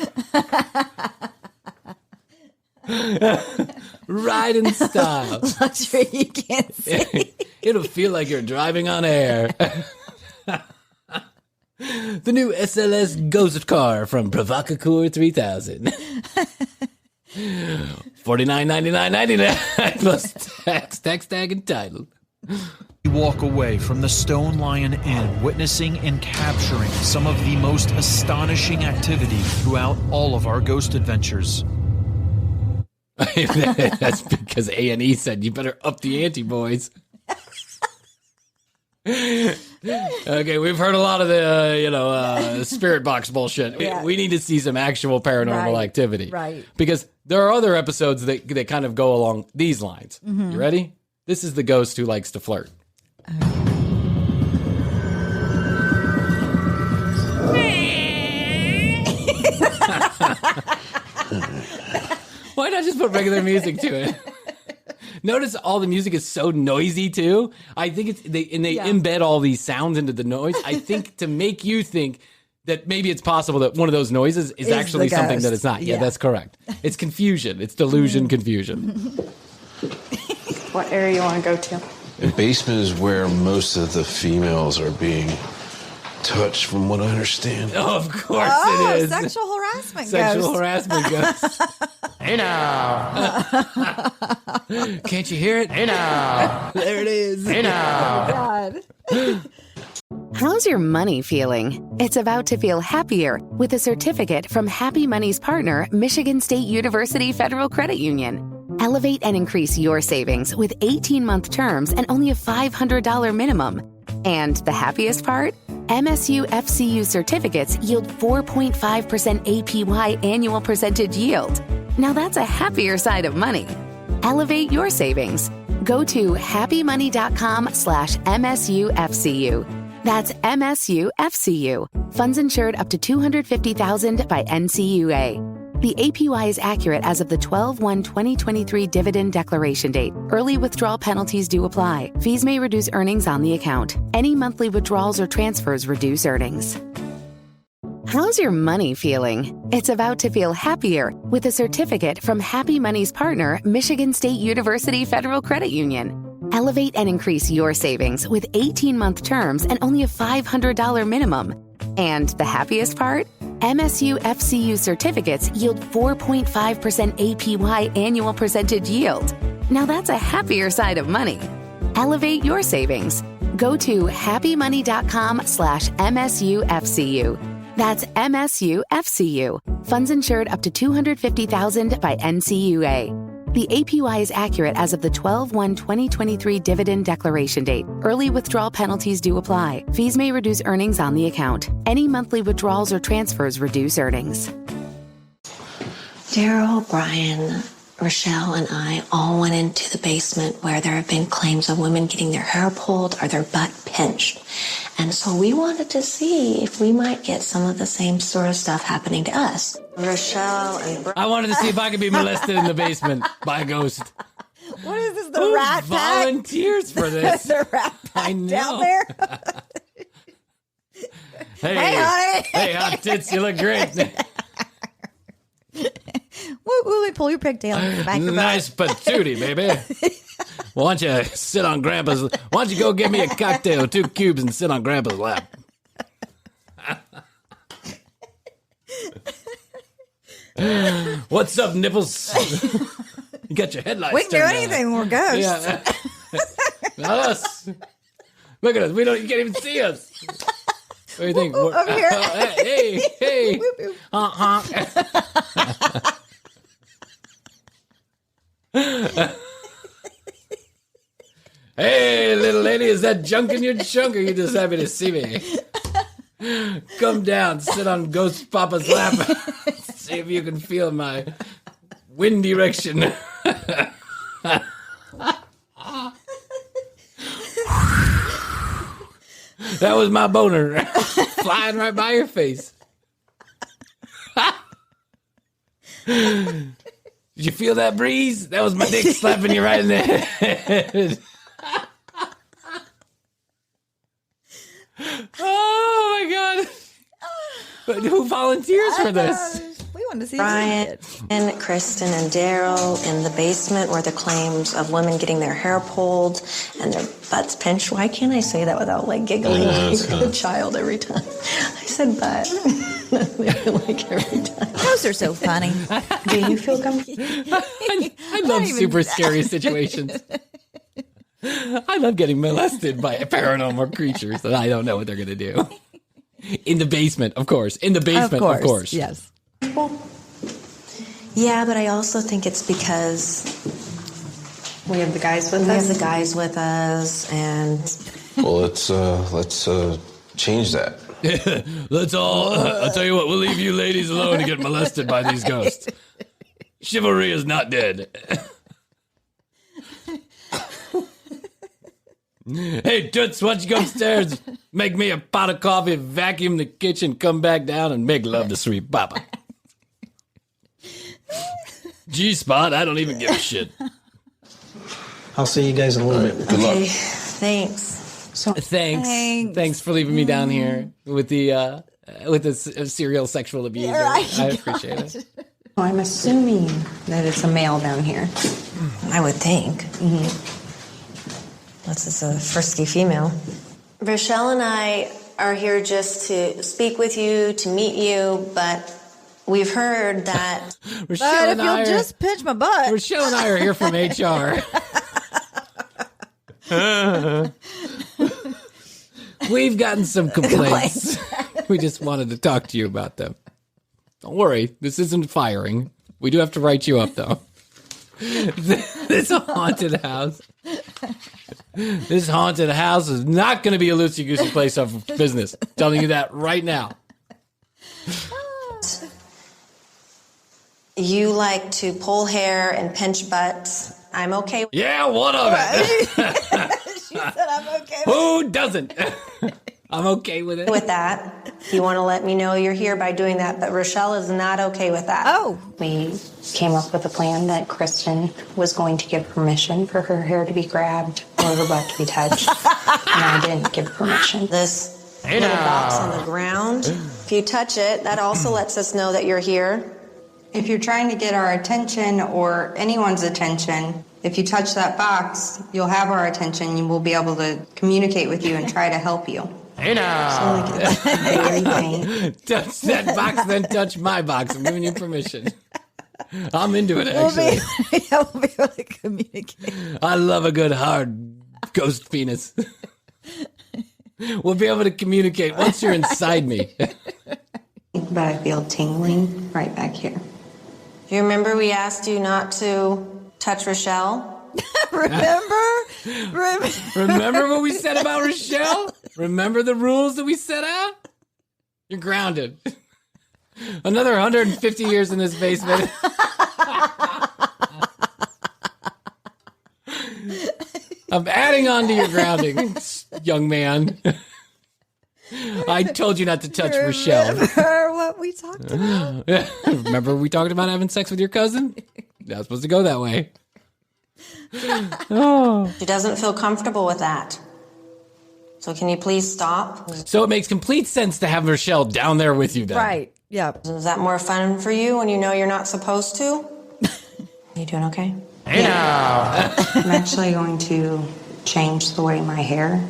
Ride in style. luxury you can't see. It'll feel like you're driving on air. The new SLS Ghost car from Provocateur 3000. $49.99.99 plus tax tag and title. We walk away from the Stone Lion Inn, witnessing and capturing some of the most astonishing activity throughout all of our ghost adventures. That's because A&E said you better up the ante, boys. Okay, we've heard a lot of the, spirit box bullshit. Yeah. We need to see some actual paranormal activity. Right. Because there are other episodes that kind of go along these lines. Mhm. You ready? This is the ghost who likes to flirt. Why not just put regular music to it? Notice all the music is so noisy too. I think they embed all these sounds into the noise. I think to make you think that maybe it's possible that one of those noises is actually something that it's not. Yeah, that's correct. It's confusion. It's delusion, confusion. What area you want to go to? The basement is where most of the females are being touched, from what I understand. Oh, of course it is. Sexual harassment Sexual ghost. harassment ghost. Hey now. Can't you hear it? Hey now. There it is. Hey now. God. How's your money feeling? It's about to feel happier with a certificate from Happy Money's partner, Michigan State University Federal Credit Union. Elevate and increase your savings with 18-month terms and only a $500 minimum. And the happiest part? MSU FCU certificates yield 4.5% APY annual percentage yield. Now that's a happier side of money. Elevate your savings. Go to happymoney.com/MSUFCU. That's MSUFCU. Funds insured up to $250,000 by NCUA. The APY is accurate as of the 12/1/2023 dividend declaration date. Early withdrawal penalties do apply. Fees may reduce earnings on the account. Any monthly withdrawals or transfers reduce earnings. How's your money feeling? It's about to feel happier with a certificate from Happy Money's partner, Michigan State University Federal Credit Union. Elevate and increase your savings with 18-month terms and only a $500 minimum. And the happiest part? MSU FCU certificates yield 4.5% APY annual percentage yield. Now that's a happier side of money. Elevate your savings. Go to happymoney.com/MSUFCU. That's MSUFCU. Funds insured up to $250,000 by NCUA. The APY is accurate as of the 12/1/2023 dividend declaration date. Early withdrawal penalties do apply. Fees may reduce earnings on the account. Any monthly withdrawals or transfers reduce earnings. Daryl, Bryan, Rochelle, and I all went into the basement where there have been claims of women getting their hair pulled or their butt pinched. And so we wanted to see if we might get some of the same sort of stuff happening to us. Rochelle and I wanted to see if I could be molested in the basement by a ghost. What is this? The Who rat pack? volunteers for this? The rat pack I know. down there. Hey, honey. Hey, hot tits, you look great. Let me pull your pigtail back. Nice patootie, baby. Why don't you sit on Grandpa's? Why don't you go get me a cocktail, 2 cubes, and sit on Grandpa's lap? What's up, nipples? You got your headlights. We can do turned anything on. when we're ghosts. Yeah. Not us. Look at us. You can't even see us. What do you think? Over here. Hey. Hey, little lady, is that junk in your trunk, or you just happy to see me? Come down, sit on Ghost Papa's lap. See if you can feel my wind erection. That was my boner flying right by your face. Did you feel that breeze? That was my dick slapping you right in the head. Oh my god! But who volunteers for this? We want to see Bryan and Kristen and Daryl in the basement where the claims of women getting their hair pulled and their butts pinched. Why can't I say that without like giggling like a child every time? I said butt. like every time. Those are so funny. Do you feel comfortable? I love super scary situations. I love getting molested by paranormal creatures that I don't know what they're going to do. In the basement, of course. In the basement, of course. Yes. Yeah, but I also think it's because We have the guys with us. We have the guys with us, and Well, let's change that. Let's all. I'll tell you what. We'll leave you ladies alone to get molested by these ghosts. Chivalry is not dead. Hey, Toots, why don't you go upstairs, make me a pot of coffee, vacuum the kitchen, come back down, and make love to sweet Papa. G-spot, I don't even give a shit. I'll see you guys in a little bit. Good luck. okay, thanks. So Thanks for leaving me down here with the serial sexual abuser. Right. I appreciate it. I'm assuming that it's a male down here. I would think. Unless it's a frisky female. Rochelle and I are here just to speak with you, to meet you, but we've heard that. But if you'll just pinch my butt. Rochelle and I are here from HR. We've gotten some complaints. We just wanted to talk to you about them. Don't worry, this isn't firing. We do have to write you up, though. This haunted house. This haunted house is not going to be a loosey-goosey place of business. I'm telling you that right now. You like to pull hair and pinch butts. I'm okay with Yeah, one of it. She said I'm okay. Who doesn't? I'm okay with it. with that. You want to let me know you're here by doing that, but Rochelle is not okay with that. Oh. We came up with a plan that Kristen was going to give permission for her hair to be grabbed or her butt to be touched. And I didn't give permission. This little box on the ground, if you touch it, that also lets us know that you're here. If you're trying to get our attention or anyone's attention, if you touch that box, you'll have our attention and we'll be able to communicate with you and try to help you. Hey now. Touch that box, then touch my box. I'm giving you permission. I'm into it, actually. We'll be able to communicate. I love a good hard ghost penis. We'll be able to communicate once you're inside me. But I feel tingling right back here. Do you remember we asked you not to touch Rochelle? Remember what we said about Rochelle? Remember the rules that we set out? You're grounded. Another 150 years in this basement. I'm adding on to your grounding, young man. I told you not to touch Rochelle. Remember what we talked about? Remember we talked about having sex with your cousin? Not supposed to go that way. She doesn't feel comfortable with that. So can you please stop? So it makes complete sense to have Rochelle down there with you then. Right. Yep. Is that more fun for you when you know you're not supposed to? You doing okay? Hey now. I'm actually going to change the way my hair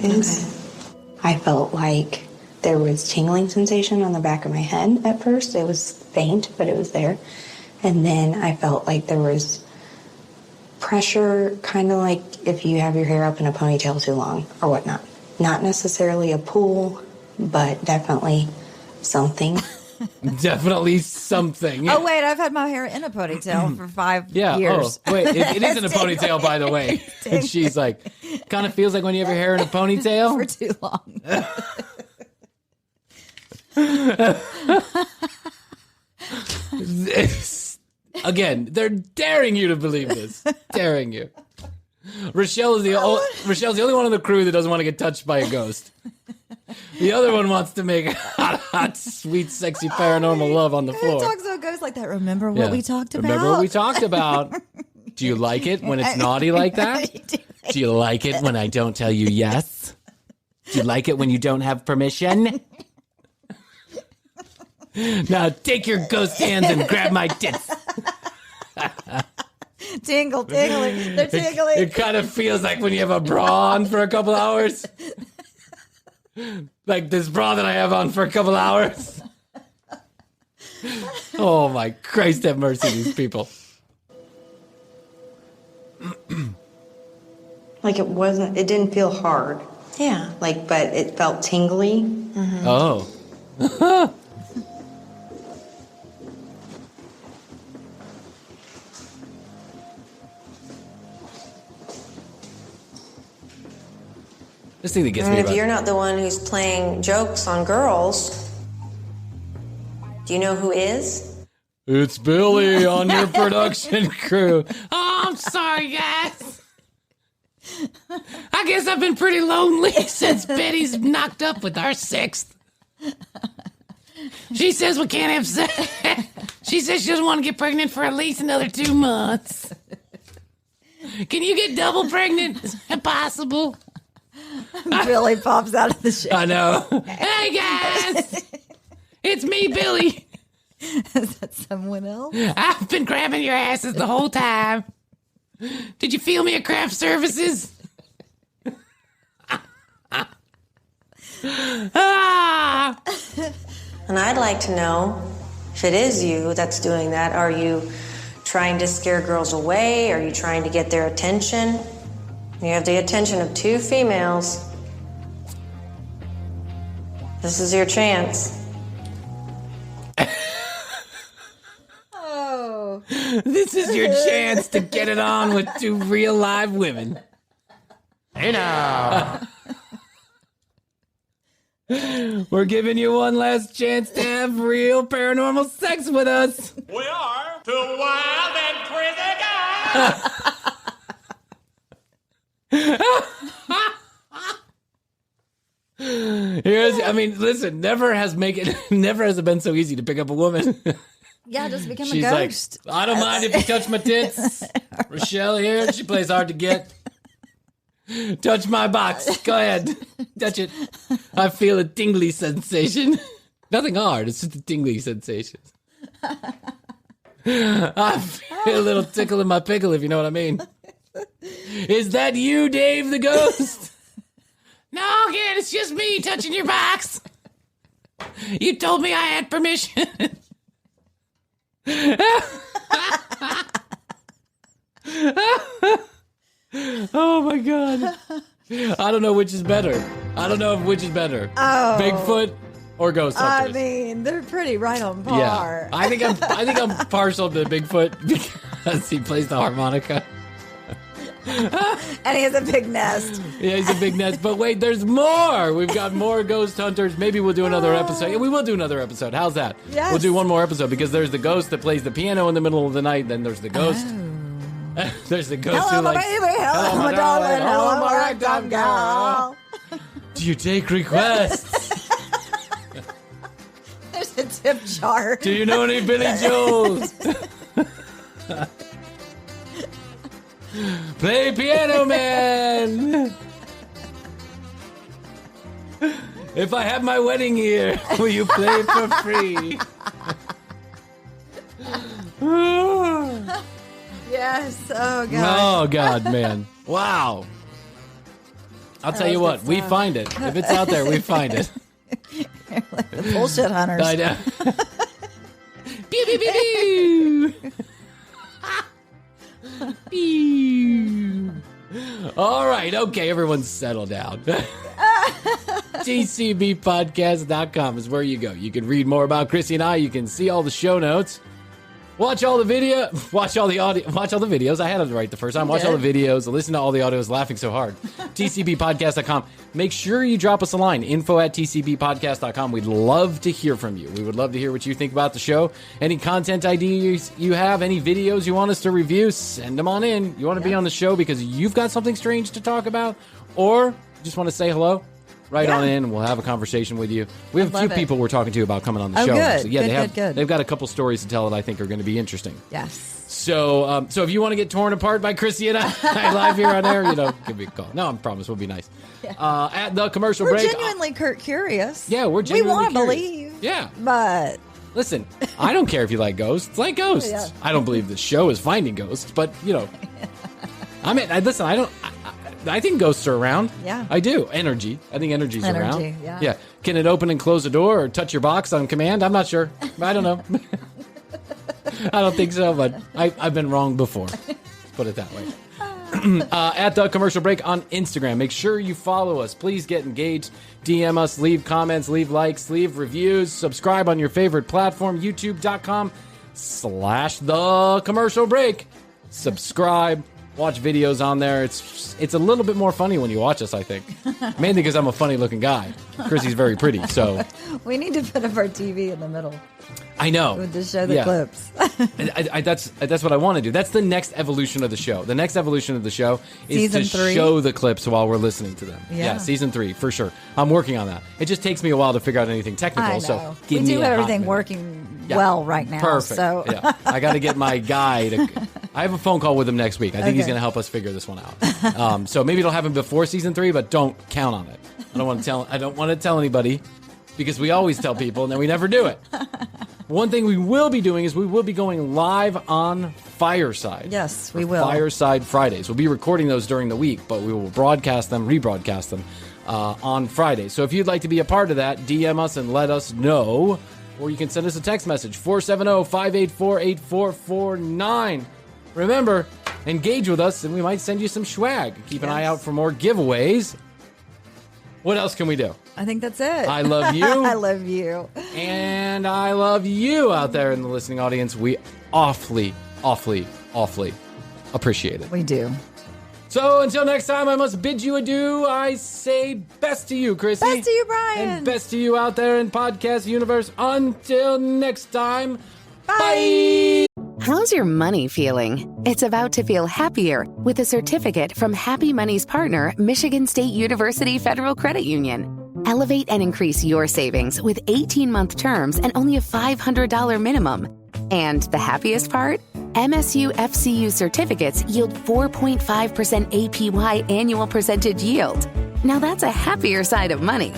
is. I felt like there was tingling sensation on the back of my head at first. It was faint, but it was there. And then I felt like there was pressure, kind of like if you have your hair up in a ponytail too long or whatnot. Not necessarily a pull, but definitely something. Definitely something. Oh, wait, I've had my hair in a ponytail for 5 Yeah. years. Oh, wait, it is in a ponytail, by the way. And she's like, kind of feels like when you have your hair in a ponytail. For too long. Again, they're daring you to believe this. Daring you. Rochelle's the only one on the crew that doesn't want to get touched by a ghost. The other one wants to make hot, sweet, sexy paranormal love on the floor. It talks to a ghost like that. Remember what we talked about? Remember what we talked about? Do you like it when it's naughty like that? Do you like it when I don't tell you yes? Do you like it when you don't have permission? Now take your ghost hands and grab my tits. Tingling. They're tingling. It kind of feels like when you have a bra on for a couple hours. Like this bra that I have on for a couple hours. Oh my Christ, have mercy, these people. Like it didn't feel hard. Yeah. Like, but it felt tingly. Mm-hmm. Oh. This thing that gets me If about you're not the one who's playing jokes on girls, do you know who is? It's Billy on your production crew. Oh, I'm sorry, guys. I guess I've been pretty lonely since Betty's knocked up with our sixth. She says we can't have sex. She says she doesn't want to get pregnant for at least another 2 months. Can you get double pregnant? Impossible. Billy pops out of the show. I know. Hey, guys. It's me, Billy. Is that someone else? I've been grabbing your asses the whole time. Did you feel me at craft services? Ah! And I'd like to know, if it is you that's doing that, are you trying to scare girls away? Are you trying to get their attention? You have the attention of 2 females. This is your chance. Oh. This is your chance to get it on with 2 real live women. Hey now. We're giving you one last chance to have real paranormal sex with us. We are 2 wild and crazy guys. Listen, never has it been so easy to pick up a woman. Yeah, just become She's a ghost. like, I don't mind if you touch my tits. Rochelle here, she plays hard to get. Touch my box. Go ahead. Touch it. I feel a tingly sensation. Nothing hard. It's just a tingly sensation. I feel a little tickle in my pickle, if you know what I mean. Is that you, Dave the ghost? No, kid, it's just me touching your box. You told me I had permission. Oh my God. I don't know which is better. Oh. Bigfoot or ghost hunters. I mean, they're pretty right on par. Yeah. I think I'm partial to Bigfoot because he plays the harmonica. And he has a big nest. Yeah, he's a big nest. But wait, there's more. We've got more ghost hunters. Maybe we'll do another episode. Yeah, we will do another episode. How's that? Yes. We'll do one more episode because there's the ghost that plays the piano in the middle of the night. Then there's the ghost. There's the ghost Hello, who my likes... baby. Hello, my darling. Hello, my ragtime girl. Do you take requests? There's a tip jar. Do you know any Billy Joels? Play Piano Man. If I have my wedding here, will you play for free? Yes. Oh, God. Oh, God, man. Wow. I'll tell you what. We find it. If it's out there, we find it. Like the bullshit hunters. I know. Pew, pew, pew, pew. Pew. All right. Okay, everyone settle down. TCBpodcast.com is where you go. You can read more about Krissy and I. You can see all the show notes. Watch all the videos. I had it right the first time. Watch all the videos. Listen to all the audios. Laughing so hard. TCBpodcast.com. Make sure you drop us a line. info@TCBpodcast.com. We'd love to hear from you. We would love to hear what you think about the show. Any content ideas you have, any videos you want us to review, send them on in. You want to be on the show because you've got something strange to talk about, or just want to say hello? Right on in, and we'll have a conversation with you. We have a few people we're talking to about coming on the show. Good. So, yeah, Good. They've got a couple stories to tell that I think are going to be interesting. Yes. So, so if you want to get torn apart by Krissy and I live here on air, give me a call. No, I promise we'll be nice. Yeah. At the commercial break, we're genuinely curious. Yeah, we're genuinely we want to curious. believe. Yeah, but listen, I don't care if you like ghosts. Like ghosts. Yeah. I don't believe the show is finding ghosts, but I mean, listen, I think ghosts are around. Yeah. I do. Energy. I think energy's around. Yeah. Can it open and close a door or touch your box on command? I'm not sure. I don't know. I don't think so, but I've been wrong before. Put it that way. At the commercial break on Instagram. Make sure you follow us. Please get engaged. DM us. Leave comments. Leave likes. Leave reviews. Subscribe on your favorite platform. YouTube.com/the commercial break. Subscribe. Watch videos on there. It's a little bit more funny when you watch us, I think. Mainly because I'm a funny-looking guy. Krissy's very pretty, so... We need to put up our TV in the middle. I know. To show the clips. That's what I want to do. That's the next evolution of the show. The next evolution of the show is season to 3. Show the clips while we're listening to them. Yeah. Season 3, for sure. I'm working on that. It just takes me a while to figure out anything technical. I know. So we do have everything working well right now. Perfect. So. Yeah. I got to get my guy to... I have a phone call with him next week. I think he's going to help us figure this one out. So maybe it'll happen before season 3, but don't count on it. I don't want to tell anybody because we always tell people and then we never do it. One thing we will be doing is we will be going live on Fireside. Yes, we will. Fireside Fridays. We'll be recording those during the week, but we will rebroadcast them on Friday. So if you'd like to be a part of that, DM us and let us know. Or you can send us a text message, 470-584-8449. Remember, engage with us and we might send you some swag. Keep an eye out for more giveaways. What else can we do? I think that's it. I love you. I love you. And I love you out there in the listening audience. We awfully, awfully, awfully appreciate it. We do. So until next time, I must bid you adieu. I say best to you, Krissy. Best to you, Bryan. And best to you out there in podcast universe. Until next time, bye. How's your money feeling? It's about to feel happier with a certificate from Happy Money's partner, Michigan State University Federal Credit Union. Elevate and increase your savings with 18-month terms and only a $500 minimum. And the happiest part? MSU FCU certificates yield 4.5% APY annual percentage yield. Now that's a happier side of money.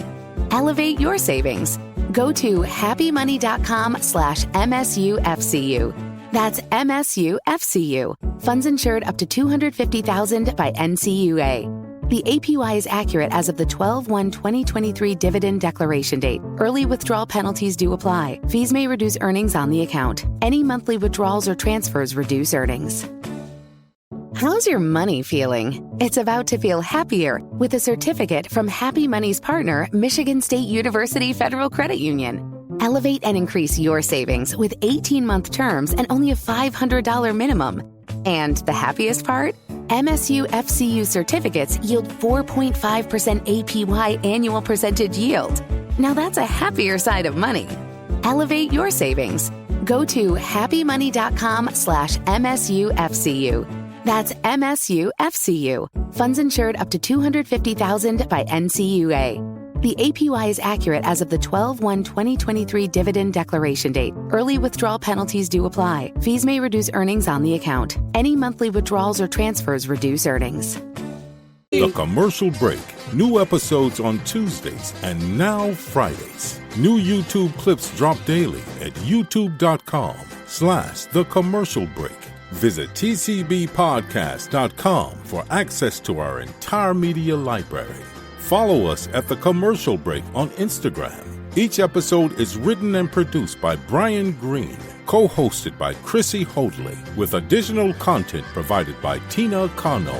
Elevate your savings. Go to happymoney.com/MSUFCU. That's MSUFCU. Funds insured up to $250,000 by NCUA. The APY is accurate as of the 12/1/2023 dividend declaration date. Early withdrawal penalties do apply. Fees may reduce earnings on the account. Any monthly withdrawals or transfers reduce earnings. How's your money feeling? It's about to feel happier with a certificate from Happy Money's partner, Michigan State University Federal Credit Union. Elevate and increase your savings with 18-month terms and only a $500 minimum. And the happiest part? MSU FCU certificates yield 4.5% APY annual percentage yield. Now that's a happier side of money. Elevate your savings. Go to happymoney.com/MSUFCU. That's MSUFCU. Funds insured up to $250,000 by NCUA. The APY is accurate as of the 12/1/2023 dividend declaration date. Early withdrawal penalties do apply. Fees may reduce earnings on the account. Any monthly withdrawals or transfers reduce earnings. The Commercial Break. New episodes on Tuesdays and now Fridays. New YouTube clips drop daily at youtube.com/The Commercial Break. Visit tcbpodcast.com for access to our entire media library. Follow us at The Commercial Break on Instagram. Each episode is written and produced by Bryan Green, co-hosted by Krissy Hoadley, with additional content provided by Tina Kano.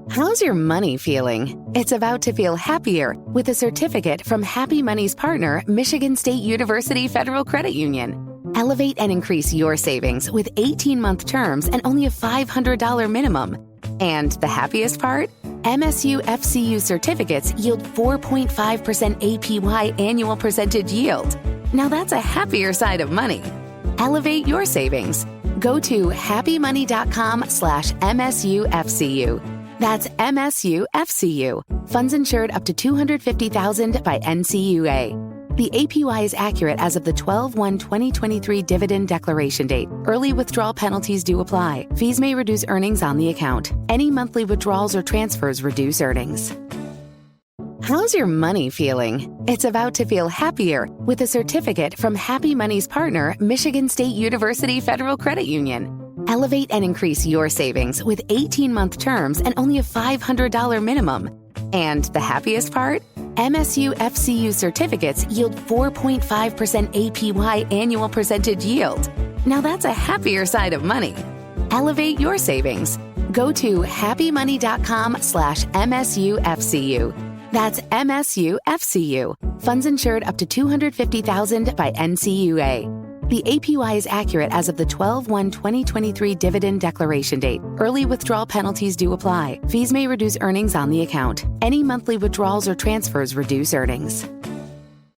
How's your money feeling? It's about to feel happier with a certificate from Happy Money's partner, Michigan State University Federal Credit Union. Elevate and increase your savings with 18-month terms and only a $500 minimum. And the happiest part? MSU FCU certificates yield 4.5% APY annual percentage yield. Now that's a happier side of money. Elevate your savings. Go to happymoney.com/MSUFCU. That's MSUFCU. Funds insured up to $250,000 by NCUA. The APY is accurate as of the 12/1/2023 dividend declaration date. Early withdrawal penalties do apply. Fees may reduce earnings on the account. Any monthly withdrawals or transfers reduce earnings. How's your money feeling? It's about to feel happier with a certificate from Happy Money's partner, Michigan State University Federal Credit Union. Elevate and increase your savings with 18-month terms and only a $500 minimum. And the happiest part? MSU FCU certificates yield 4.5% APY annual percentage yield. Now that's a happier side of money. Elevate your savings. Go to happymoney.com/MSUFCU. That's MSUFCU. Funds insured up to $250,000 by NCUA. The APY is accurate as of the 12/1/2023 dividend declaration date. Early withdrawal penalties do apply. Fees may reduce earnings on the account. Any monthly withdrawals or transfers reduce earnings.